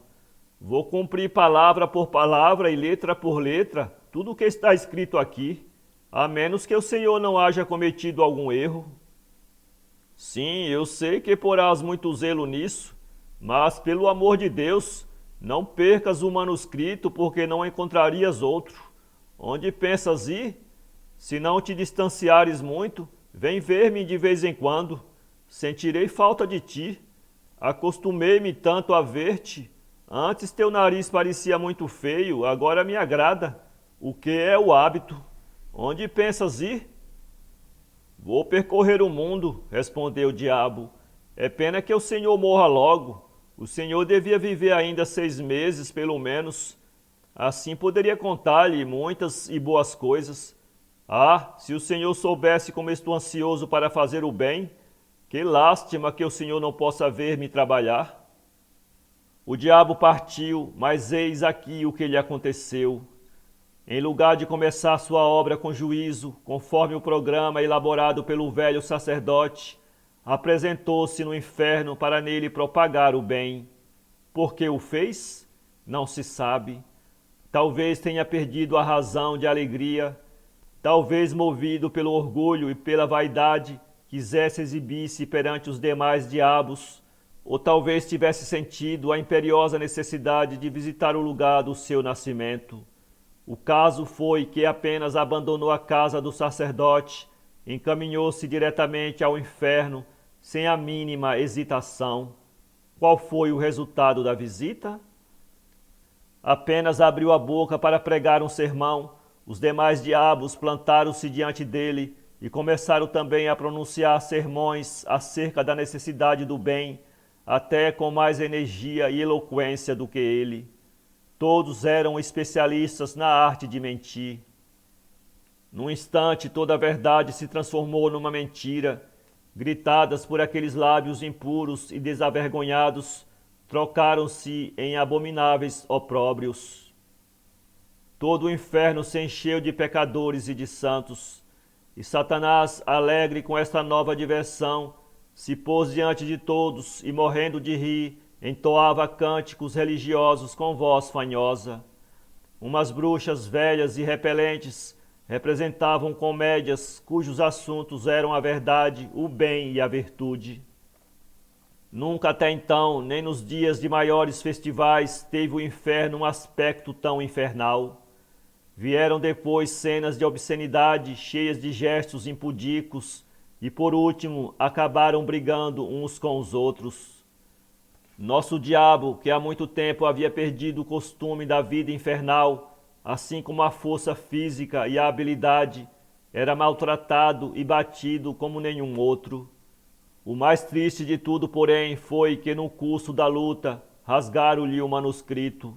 Vou cumprir palavra por palavra e letra por letra tudo o que está escrito aqui, a menos que o Senhor não haja cometido algum erro. Sim, eu sei que porás muito zelo nisso, mas pelo amor de Deus, não percas o manuscrito porque não encontrarias outro. Onde pensas ir? Se não te distanciares muito, vem ver-me de vez em quando. Sentirei falta de ti. Acostumei-me tanto a ver-te. Antes teu nariz parecia muito feio, agora me agrada. O que é o hábito? Onde pensas ir? Vou percorrer o mundo, respondeu o diabo. É pena que o Senhor morra logo. O Senhor devia viver ainda 6 meses, pelo menos. Assim poderia contar-lhe muitas e boas coisas. Ah, se o Senhor soubesse como estou ansioso para fazer o bem, que lástima que o Senhor não possa ver-me trabalhar. O diabo partiu, mas eis aqui o que lhe aconteceu. Em lugar de começar sua obra com juízo, conforme o programa elaborado pelo velho sacerdote, apresentou-se no inferno para nele propagar o bem. Por que o fez? Não se sabe. Talvez tenha perdido a razão de alegria, talvez movido pelo orgulho e pela vaidade, quisesse exibir-se perante os demais diabos, ou talvez tivesse sentido a imperiosa necessidade de visitar o lugar do seu nascimento. O caso foi que apenas abandonou a casa do sacerdote, encaminhou-se diretamente ao inferno, sem a mínima hesitação. Qual foi o resultado da visita? Apenas abriu a boca para pregar um sermão, os demais diabos plantaram-se diante dele e começaram também a pronunciar sermões acerca da necessidade do bem, até com mais energia e eloquência do que ele. Todos eram especialistas na arte de mentir. Num instante, toda a verdade se transformou numa mentira. Gritadas por aqueles lábios impuros e desavergonhados, trocaram-se em abomináveis opróbrios. Todo o inferno se encheu de pecadores e de santos, e Satanás, alegre com esta nova diversão, se pôs diante de todos e, morrendo de rir, entoava cânticos religiosos com voz fanhosa. Umas bruxas velhas e repelentes representavam comédias cujos assuntos eram a verdade, o bem e a virtude. Nunca até então, nem nos dias de maiores festivais, teve o inferno um aspecto tão infernal. Vieram depois cenas de obscenidade, cheias de gestos impudicos, e por último acabaram brigando uns com os outros. Nosso diabo, que há muito tempo havia perdido o costume da vida infernal, assim como a força física e a habilidade, era maltratado e batido como nenhum outro. O mais triste de tudo, porém, foi que no curso da luta rasgaram-lhe o manuscrito.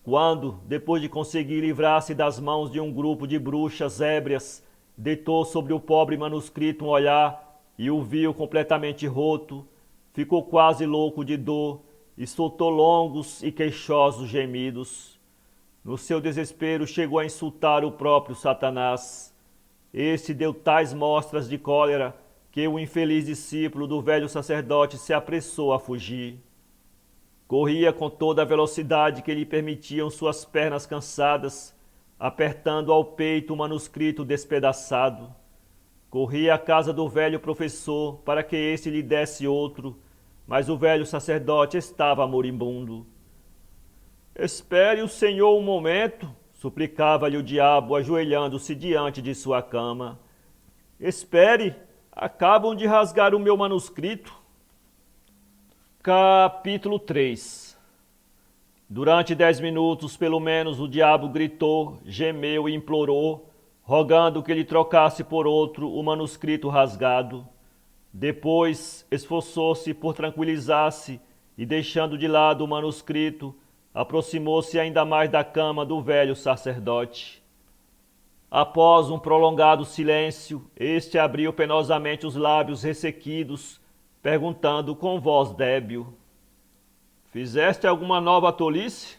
Quando, depois de conseguir livrar-se das mãos de um grupo de bruxas ébrias, deitou sobre o pobre manuscrito um olhar e o viu completamente roto, ficou quase louco de dor e soltou longos e queixosos gemidos. No seu desespero chegou a insultar o próprio Satanás. Este deu tais mostras de cólera que o infeliz discípulo do velho sacerdote se apressou a fugir. Corria com toda a velocidade que lhe permitiam suas pernas cansadas, apertando ao peito o manuscrito despedaçado. Corria à casa do velho professor para que este lhe desse outro, mas o velho sacerdote estava moribundo. Espere o Senhor um momento, suplicava-lhe o diabo, ajoelhando-se diante de sua cama. Espere, acabam de rasgar o meu manuscrito. Capítulo 3. Durante 10 minutos, pelo menos, o diabo gritou, gemeu e implorou, rogando que lhe trocasse por outro o manuscrito rasgado. Depois, esforçou-se por tranquilizar-se e, deixando de lado o manuscrito, aproximou-se ainda mais da cama do velho sacerdote. Após um prolongado silêncio, este abriu penosamente os lábios ressequidos, perguntando com voz débil: Fizeste alguma nova tolice?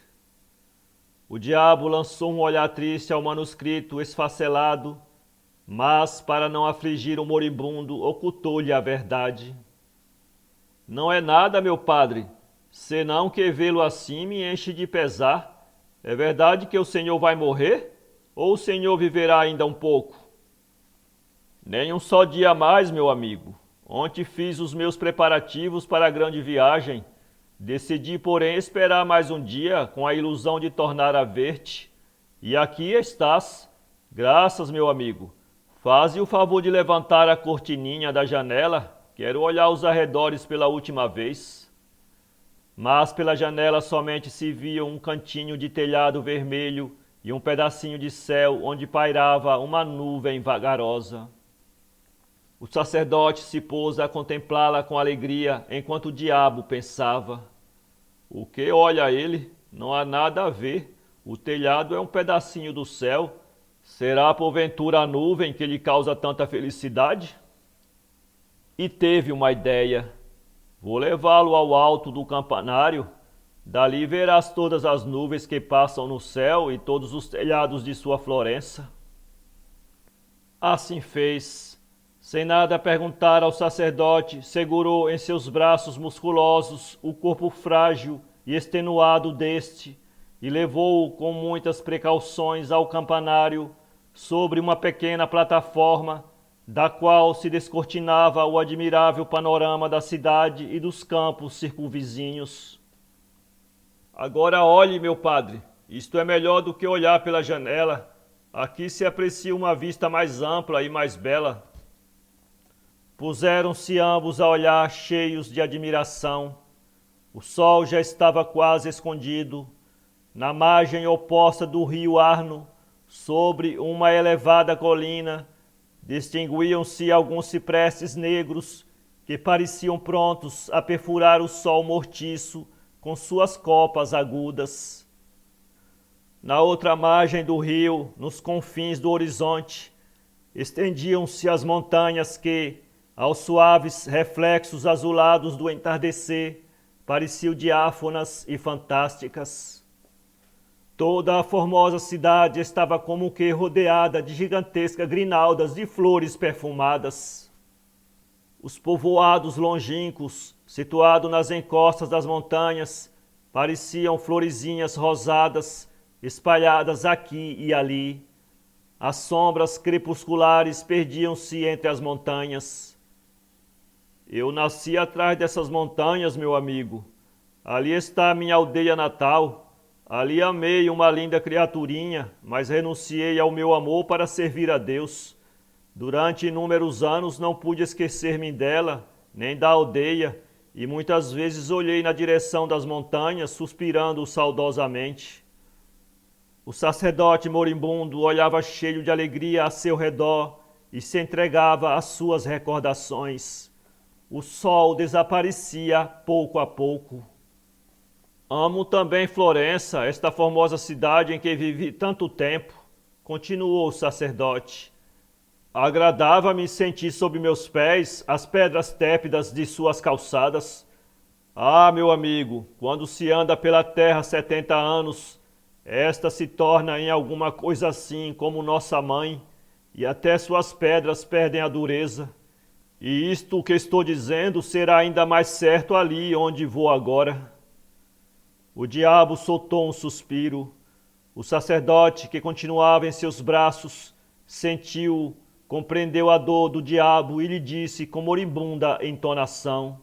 O diabo lançou um olhar triste ao manuscrito esfacelado, mas, para não afligir o moribundo, ocultou-lhe a verdade. Não é nada, meu padre, senão que vê-lo assim me enche de pesar. É verdade que o senhor vai morrer? Ou o senhor viverá ainda um pouco? Nem um só dia a mais, meu amigo. Ontem fiz os meus preparativos para a grande viagem. Decidi, porém, esperar mais um dia com a ilusão de tornar a ver-te. E aqui estás. Graças, meu amigo. Faze o favor de levantar a cortininha da janela. Quero olhar os arredores pela última vez. Mas pela janela somente se via um cantinho de telhado vermelho e um pedacinho de céu onde pairava uma nuvem vagarosa. O sacerdote se pôs a contemplá-la com alegria, enquanto o diabo pensava: o que olha ele? Não há nada a ver. O telhado é um pedacinho do céu. Será porventura a nuvem que lhe causa tanta felicidade? E teve uma ideia. Vou levá-lo ao alto do campanário. Dali verás todas as nuvens que passam no céu e todos os telhados de sua Florença. Assim fez. Sem nada perguntar ao sacerdote, segurou em seus braços musculosos o corpo frágil e extenuado deste e levou-o com muitas precauções ao campanário sobre uma pequena plataforma, da qual se descortinava o admirável panorama da cidade e dos campos circunvizinhos. Agora olhe, meu padre, isto é melhor do que olhar pela janela. Aqui se aprecia uma vista mais ampla e mais bela. Puseram-se ambos a olhar, cheios de admiração. O sol já estava quase escondido. Na margem oposta do rio Arno, sobre uma elevada colina, distinguiam-se alguns ciprestes negros que pareciam prontos a perfurar o sol mortiço com suas copas agudas. Na outra margem do rio, nos confins do horizonte, estendiam-se as montanhas que, aos suaves reflexos azulados do entardecer, pareciam diáfanas e fantásticas. Toda a formosa cidade estava como que rodeada de gigantescas grinaldas de flores perfumadas. Os povoados longínquos, situados nas encostas das montanhas, pareciam florezinhas rosadas, espalhadas aqui e ali. As sombras crepusculares perdiam-se entre as montanhas. Eu nasci atrás dessas montanhas, meu amigo. Ali está a minha aldeia natal. Ali amei uma linda criaturinha, mas renunciei ao meu amor para servir a Deus. Durante inúmeros anos não pude esquecer-me dela, nem da aldeia, e muitas vezes olhei na direção das montanhas, suspirando saudosamente. O sacerdote moribundo olhava cheio de alegria a seu redor e se entregava às suas recordações. O sol desaparecia pouco a pouco. Amo também Florença, esta formosa cidade em que vivi tanto tempo, continuou o sacerdote. Agradava-me sentir sob meus pés as pedras tépidas de suas calçadas. Ah, meu amigo, quando se anda pela terra 70 anos, esta se torna em alguma coisa assim como nossa mãe, e até suas pedras perdem a dureza. E isto que estou dizendo será ainda mais certo ali onde vou agora. O diabo soltou um suspiro. O sacerdote, que continuava em seus braços, sentiu, compreendeu a dor do diabo e lhe disse com moribunda entonação: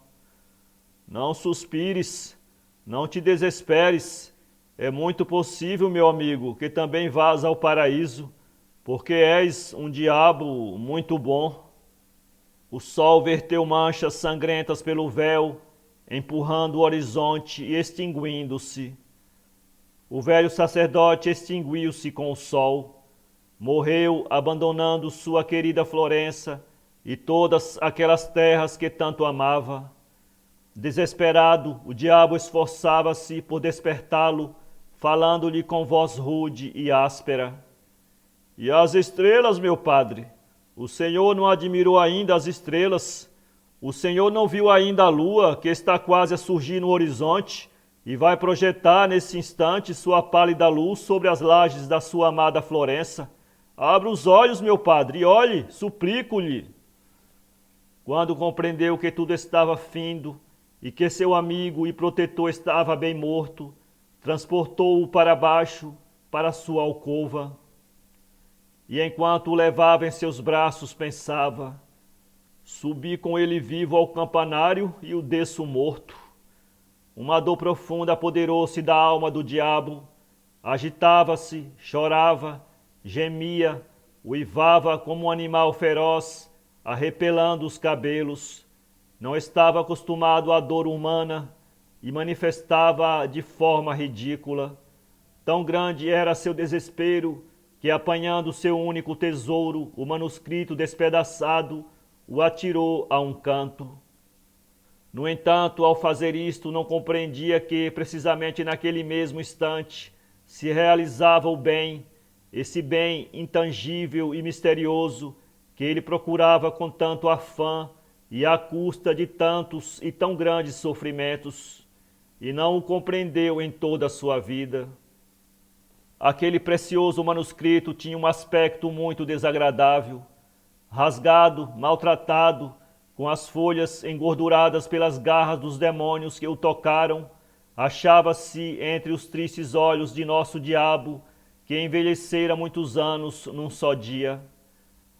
Não suspires, não te desesperes. É muito possível, meu amigo, que também vás ao paraíso, porque és um diabo muito bom. O sol verteu manchas sangrentas pelo véu, empurrando o horizonte e extinguindo-se. O velho sacerdote extinguiu-se com o sol. Morreu, abandonando sua querida Florença e todas aquelas terras que tanto amava. Desesperado, o diabo esforçava-se por despertá-lo, falando-lhe com voz rude e áspera. E as estrelas, meu padre? O Senhor não admirou ainda as estrelas? O Senhor não viu ainda a lua, que está quase a surgir no horizonte, e vai projetar nesse instante sua pálida luz sobre as lajes da sua amada Florença? Abra os olhos, meu padre, e olhe, suplico-lhe. Quando compreendeu que tudo estava findo e que seu amigo e protetor estava bem morto, transportou-o para baixo, para sua alcova. E enquanto o levava em seus braços, pensava: subi com ele vivo ao campanário e o desço morto. Uma dor profunda apoderou-se da alma do diabo. Agitava-se, chorava, gemia, uivava como um animal feroz, arrepelando os cabelos. Não estava acostumado à dor humana e manifestava de forma ridícula. Tão grande era seu desespero que, apanhando seu único tesouro, o manuscrito despedaçado, o atirou a um canto. No entanto, ao fazer isto, não compreendia que, precisamente naquele mesmo instante, se realizava o bem, esse bem intangível e misterioso que ele procurava com tanto afã e à custa de tantos e tão grandes sofrimentos, e não o compreendeu em toda a sua vida. Aquele precioso manuscrito tinha um aspecto muito desagradável, rasgado, maltratado, com as folhas engorduradas pelas garras dos demônios que o tocaram. Achava-se entre os tristes olhos de nosso diabo, que envelhecera muitos anos num só dia.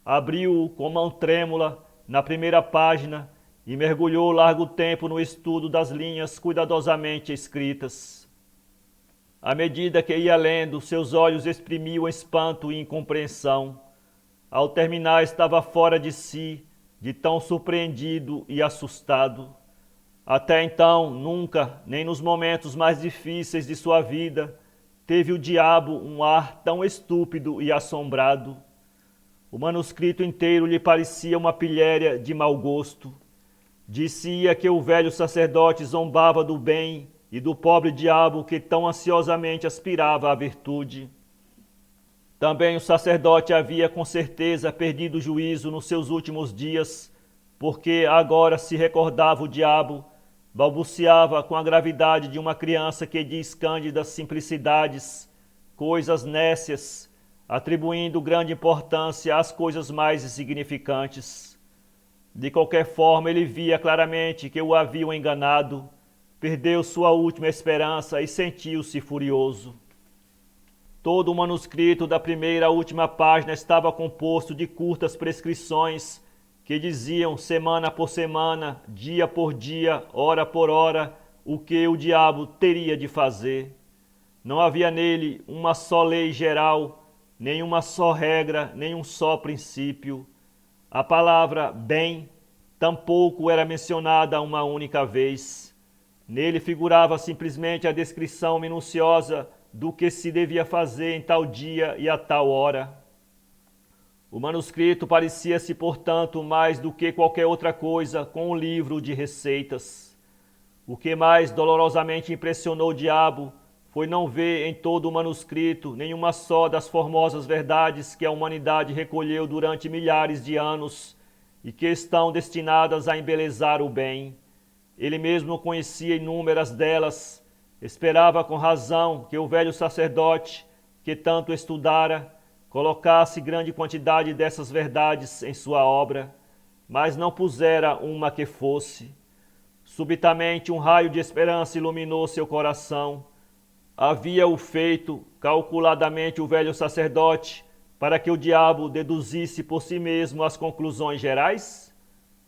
Abriu-o com mão trêmula na primeira página e mergulhou largo tempo no estudo das linhas cuidadosamente escritas. À medida que ia lendo, seus olhos exprimiam espanto e incompreensão. Ao terminar, estava fora de si, de tão surpreendido e assustado. Até então, nunca, nem nos momentos mais difíceis de sua vida, teve o diabo um ar tão estúpido e assombrado. O manuscrito inteiro lhe parecia uma pilhéria de mau gosto. Dizia que o velho sacerdote zombava do bem e do pobre diabo que tão ansiosamente aspirava à virtude. Também o sacerdote havia com certeza perdido o juízo nos seus últimos dias, porque agora se recordava o diabo, balbuciava com a gravidade de uma criança que diz cândidas simplicidades, coisas nécias, atribuindo grande importância às coisas mais insignificantes. De qualquer forma, ele via claramente que o haviam enganado, perdeu sua última esperança e sentiu-se furioso. Todo o manuscrito da primeira à última página estava composto de curtas prescrições que diziam semana por semana, dia por dia, hora por hora, o que o diabo teria de fazer. Não havia nele uma só lei geral, nem uma só regra, nem um só princípio. A palavra bem tampouco era mencionada uma única vez. Nele figurava simplesmente a descrição minuciosa do que se devia fazer em tal dia e a tal hora. O manuscrito parecia-se, portanto, mais do que qualquer outra coisa com um livro de receitas. O que mais dolorosamente impressionou o diabo foi não ver em todo o manuscrito nenhuma só das formosas verdades que a humanidade recolheu durante milhares de anos e que estão destinadas a embelezar o bem. Ele mesmo conhecia inúmeras delas, esperava com razão que o velho sacerdote, que tanto estudara, colocasse grande quantidade dessas verdades em sua obra, mas não pusera uma que fosse. Subitamente um raio de esperança iluminou seu coração. Havia-o feito calculadamente o velho sacerdote para que o diabo deduzisse por si mesmo as conclusões gerais?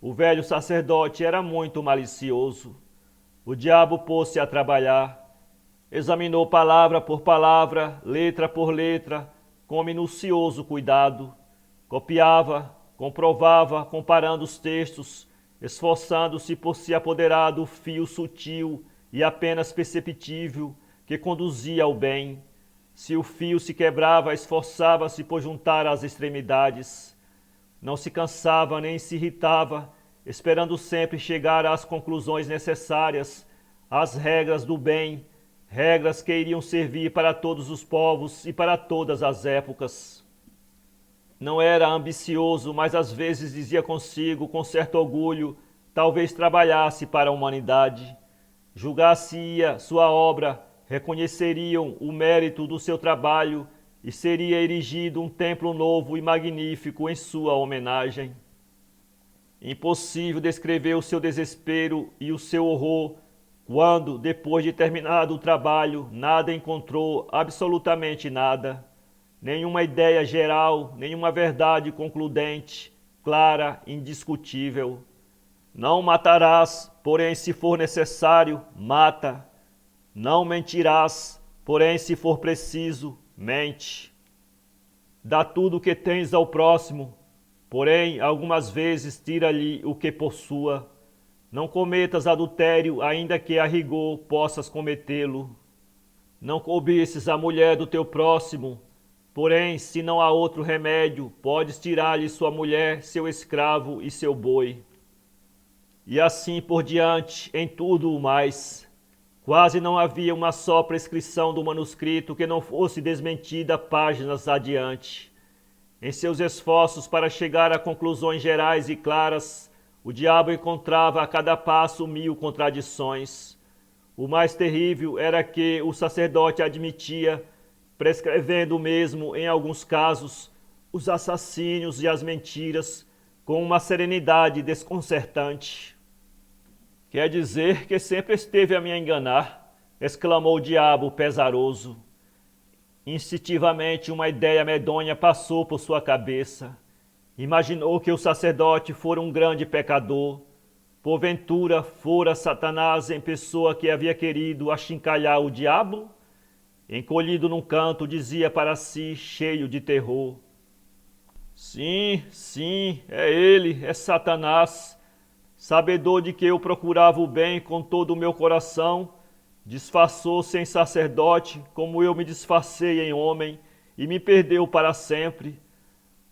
O velho sacerdote era muito malicioso. O diabo pôs-se a trabalhar. Examinou palavra por palavra, letra por letra, com minucioso cuidado. Copiava, comprovava, comparando os textos, esforçando-se por se apoderar do fio sutil e apenas perceptível que conduzia ao bem. Se o fio se quebrava, esforçava-se por juntar as extremidades. Não se cansava nem se irritava, esperando sempre chegar às conclusões necessárias, às regras do bem, regras que iriam servir para todos os povos e para todas as épocas. Não era ambicioso, mas às vezes dizia consigo, com certo orgulho, talvez trabalhasse para a humanidade. Julgar-se-ia sua obra, reconheceriam o mérito do seu trabalho e seria erigido um templo novo e magnífico em sua homenagem. Impossível descrever o seu desespero e o seu horror quando, depois de terminado o trabalho, nada encontrou, absolutamente nada. Nenhuma ideia geral, nenhuma verdade concludente, clara, indiscutível. Não matarás, porém, se for necessário, mata. Não mentirás, porém, se for preciso, mente. Dá tudo o que tens ao próximo, porém, algumas vezes tira-lhe o que possua. Não cometas adultério, ainda que a rigor possas cometê-lo. Não cobices a mulher do teu próximo, porém, se não há outro remédio, podes tirar-lhe sua mulher, seu escravo e seu boi. E assim por diante, em tudo o mais. Quase não havia uma só prescrição do manuscrito que não fosse desmentida páginas adiante. Em seus esforços para chegar a conclusões gerais e claras, o diabo encontrava a cada passo 1000 contradições. O mais terrível era que o sacerdote admitia, prescrevendo mesmo, em alguns casos, os assassínios e as mentiras com uma serenidade desconcertante. Quer dizer que sempre esteve a me enganar, exclamou o diabo pesaroso. Instintivamente uma ideia medonha passou por sua cabeça. Imaginou que o sacerdote fora um grande pecador. Porventura fora Satanás em pessoa que havia querido achincalhar o diabo? Encolhido num canto, dizia para si, cheio de terror: Sim, é ele, é Satanás. Sabedor de que eu procurava o bem com todo o meu coração, disfarçou-se em sacerdote, como eu me disfarcei em homem, e me perdeu para sempre.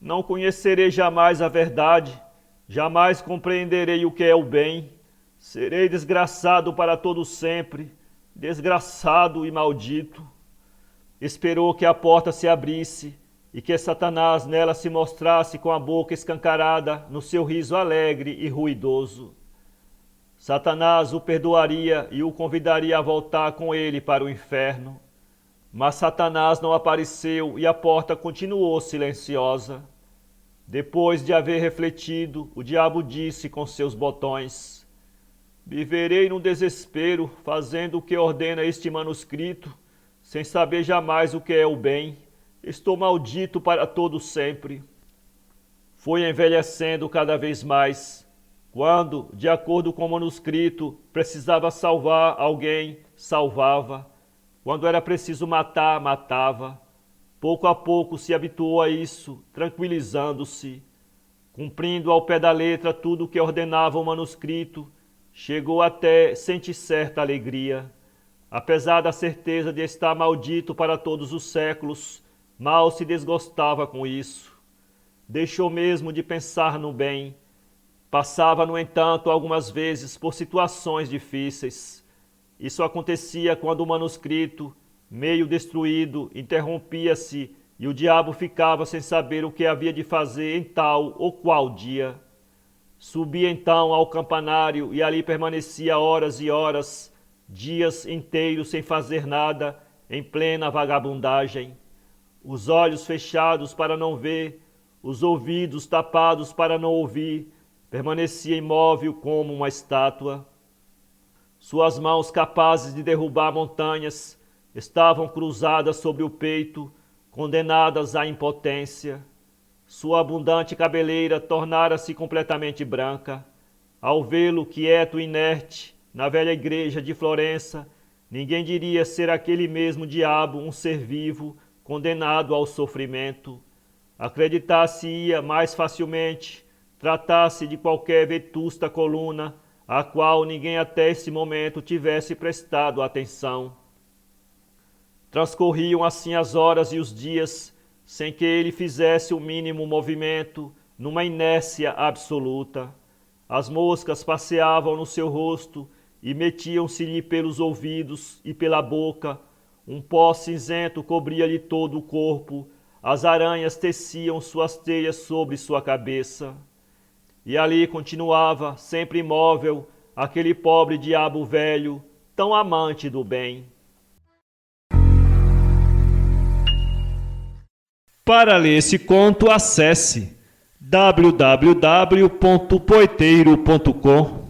Não conhecerei jamais a verdade, jamais compreenderei o que é o bem. Serei desgraçado para todo sempre, desgraçado e maldito. Esperou que a porta se abrisse e que Satanás nela se mostrasse com a boca escancarada no seu riso alegre e ruidoso. Satanás o perdoaria e o convidaria a voltar com ele para o inferno. Mas Satanás não apareceu e a porta continuou silenciosa. Depois de haver refletido, o diabo disse com seus botões: Viverei no desespero, fazendo o que ordena este manuscrito, sem saber jamais o que é o bem. Estou maldito para todo sempre. Foi envelhecendo cada vez mais. Quando, de acordo com o manuscrito, precisava salvar alguém, salvava. Quando era preciso matar, matava. Pouco a pouco se habituou a isso, tranquilizando-se. Cumprindo ao pé da letra tudo o que ordenava o manuscrito, chegou até sentir certa alegria. Apesar da certeza de estar maldito para todos os séculos, mal se desgostava com isso. Deixou mesmo de pensar no bem. Passava, no entanto, algumas vezes por situações difíceis. Isso acontecia quando o manuscrito, meio destruído, interrompia-se e o diabo ficava sem saber o que havia de fazer em tal ou qual dia. Subia então ao campanário e ali permanecia horas e horas, dias inteiros sem fazer nada, em plena vagabundagem. Os olhos fechados para não ver, os ouvidos tapados para não ouvir, permanecia imóvel como uma estátua. Suas mãos, capazes de derrubar montanhas, estavam cruzadas sobre o peito, condenadas à impotência. Sua abundante cabeleira tornara-se completamente branca. Ao vê-lo quieto e inerte, na velha igreja de Florença, ninguém diria ser aquele mesmo diabo um ser vivo, condenado ao sofrimento. Acreditar-se-ia mais facilmente tratar-se de qualquer vetusta coluna, a qual ninguém até esse momento tivesse prestado atenção. Transcorriam assim as horas e os dias, sem que ele fizesse o mínimo movimento, numa inércia absoluta. As moscas passeavam no seu rosto e metiam-se-lhe pelos ouvidos e pela boca. Um pó cinzento cobria-lhe todo o corpo. As aranhas teciam suas teias sobre sua cabeça. E ali continuava, sempre imóvel, aquele pobre diabo velho, tão amante do bem. Para ler esse conto, acesse www.poeteiro.com.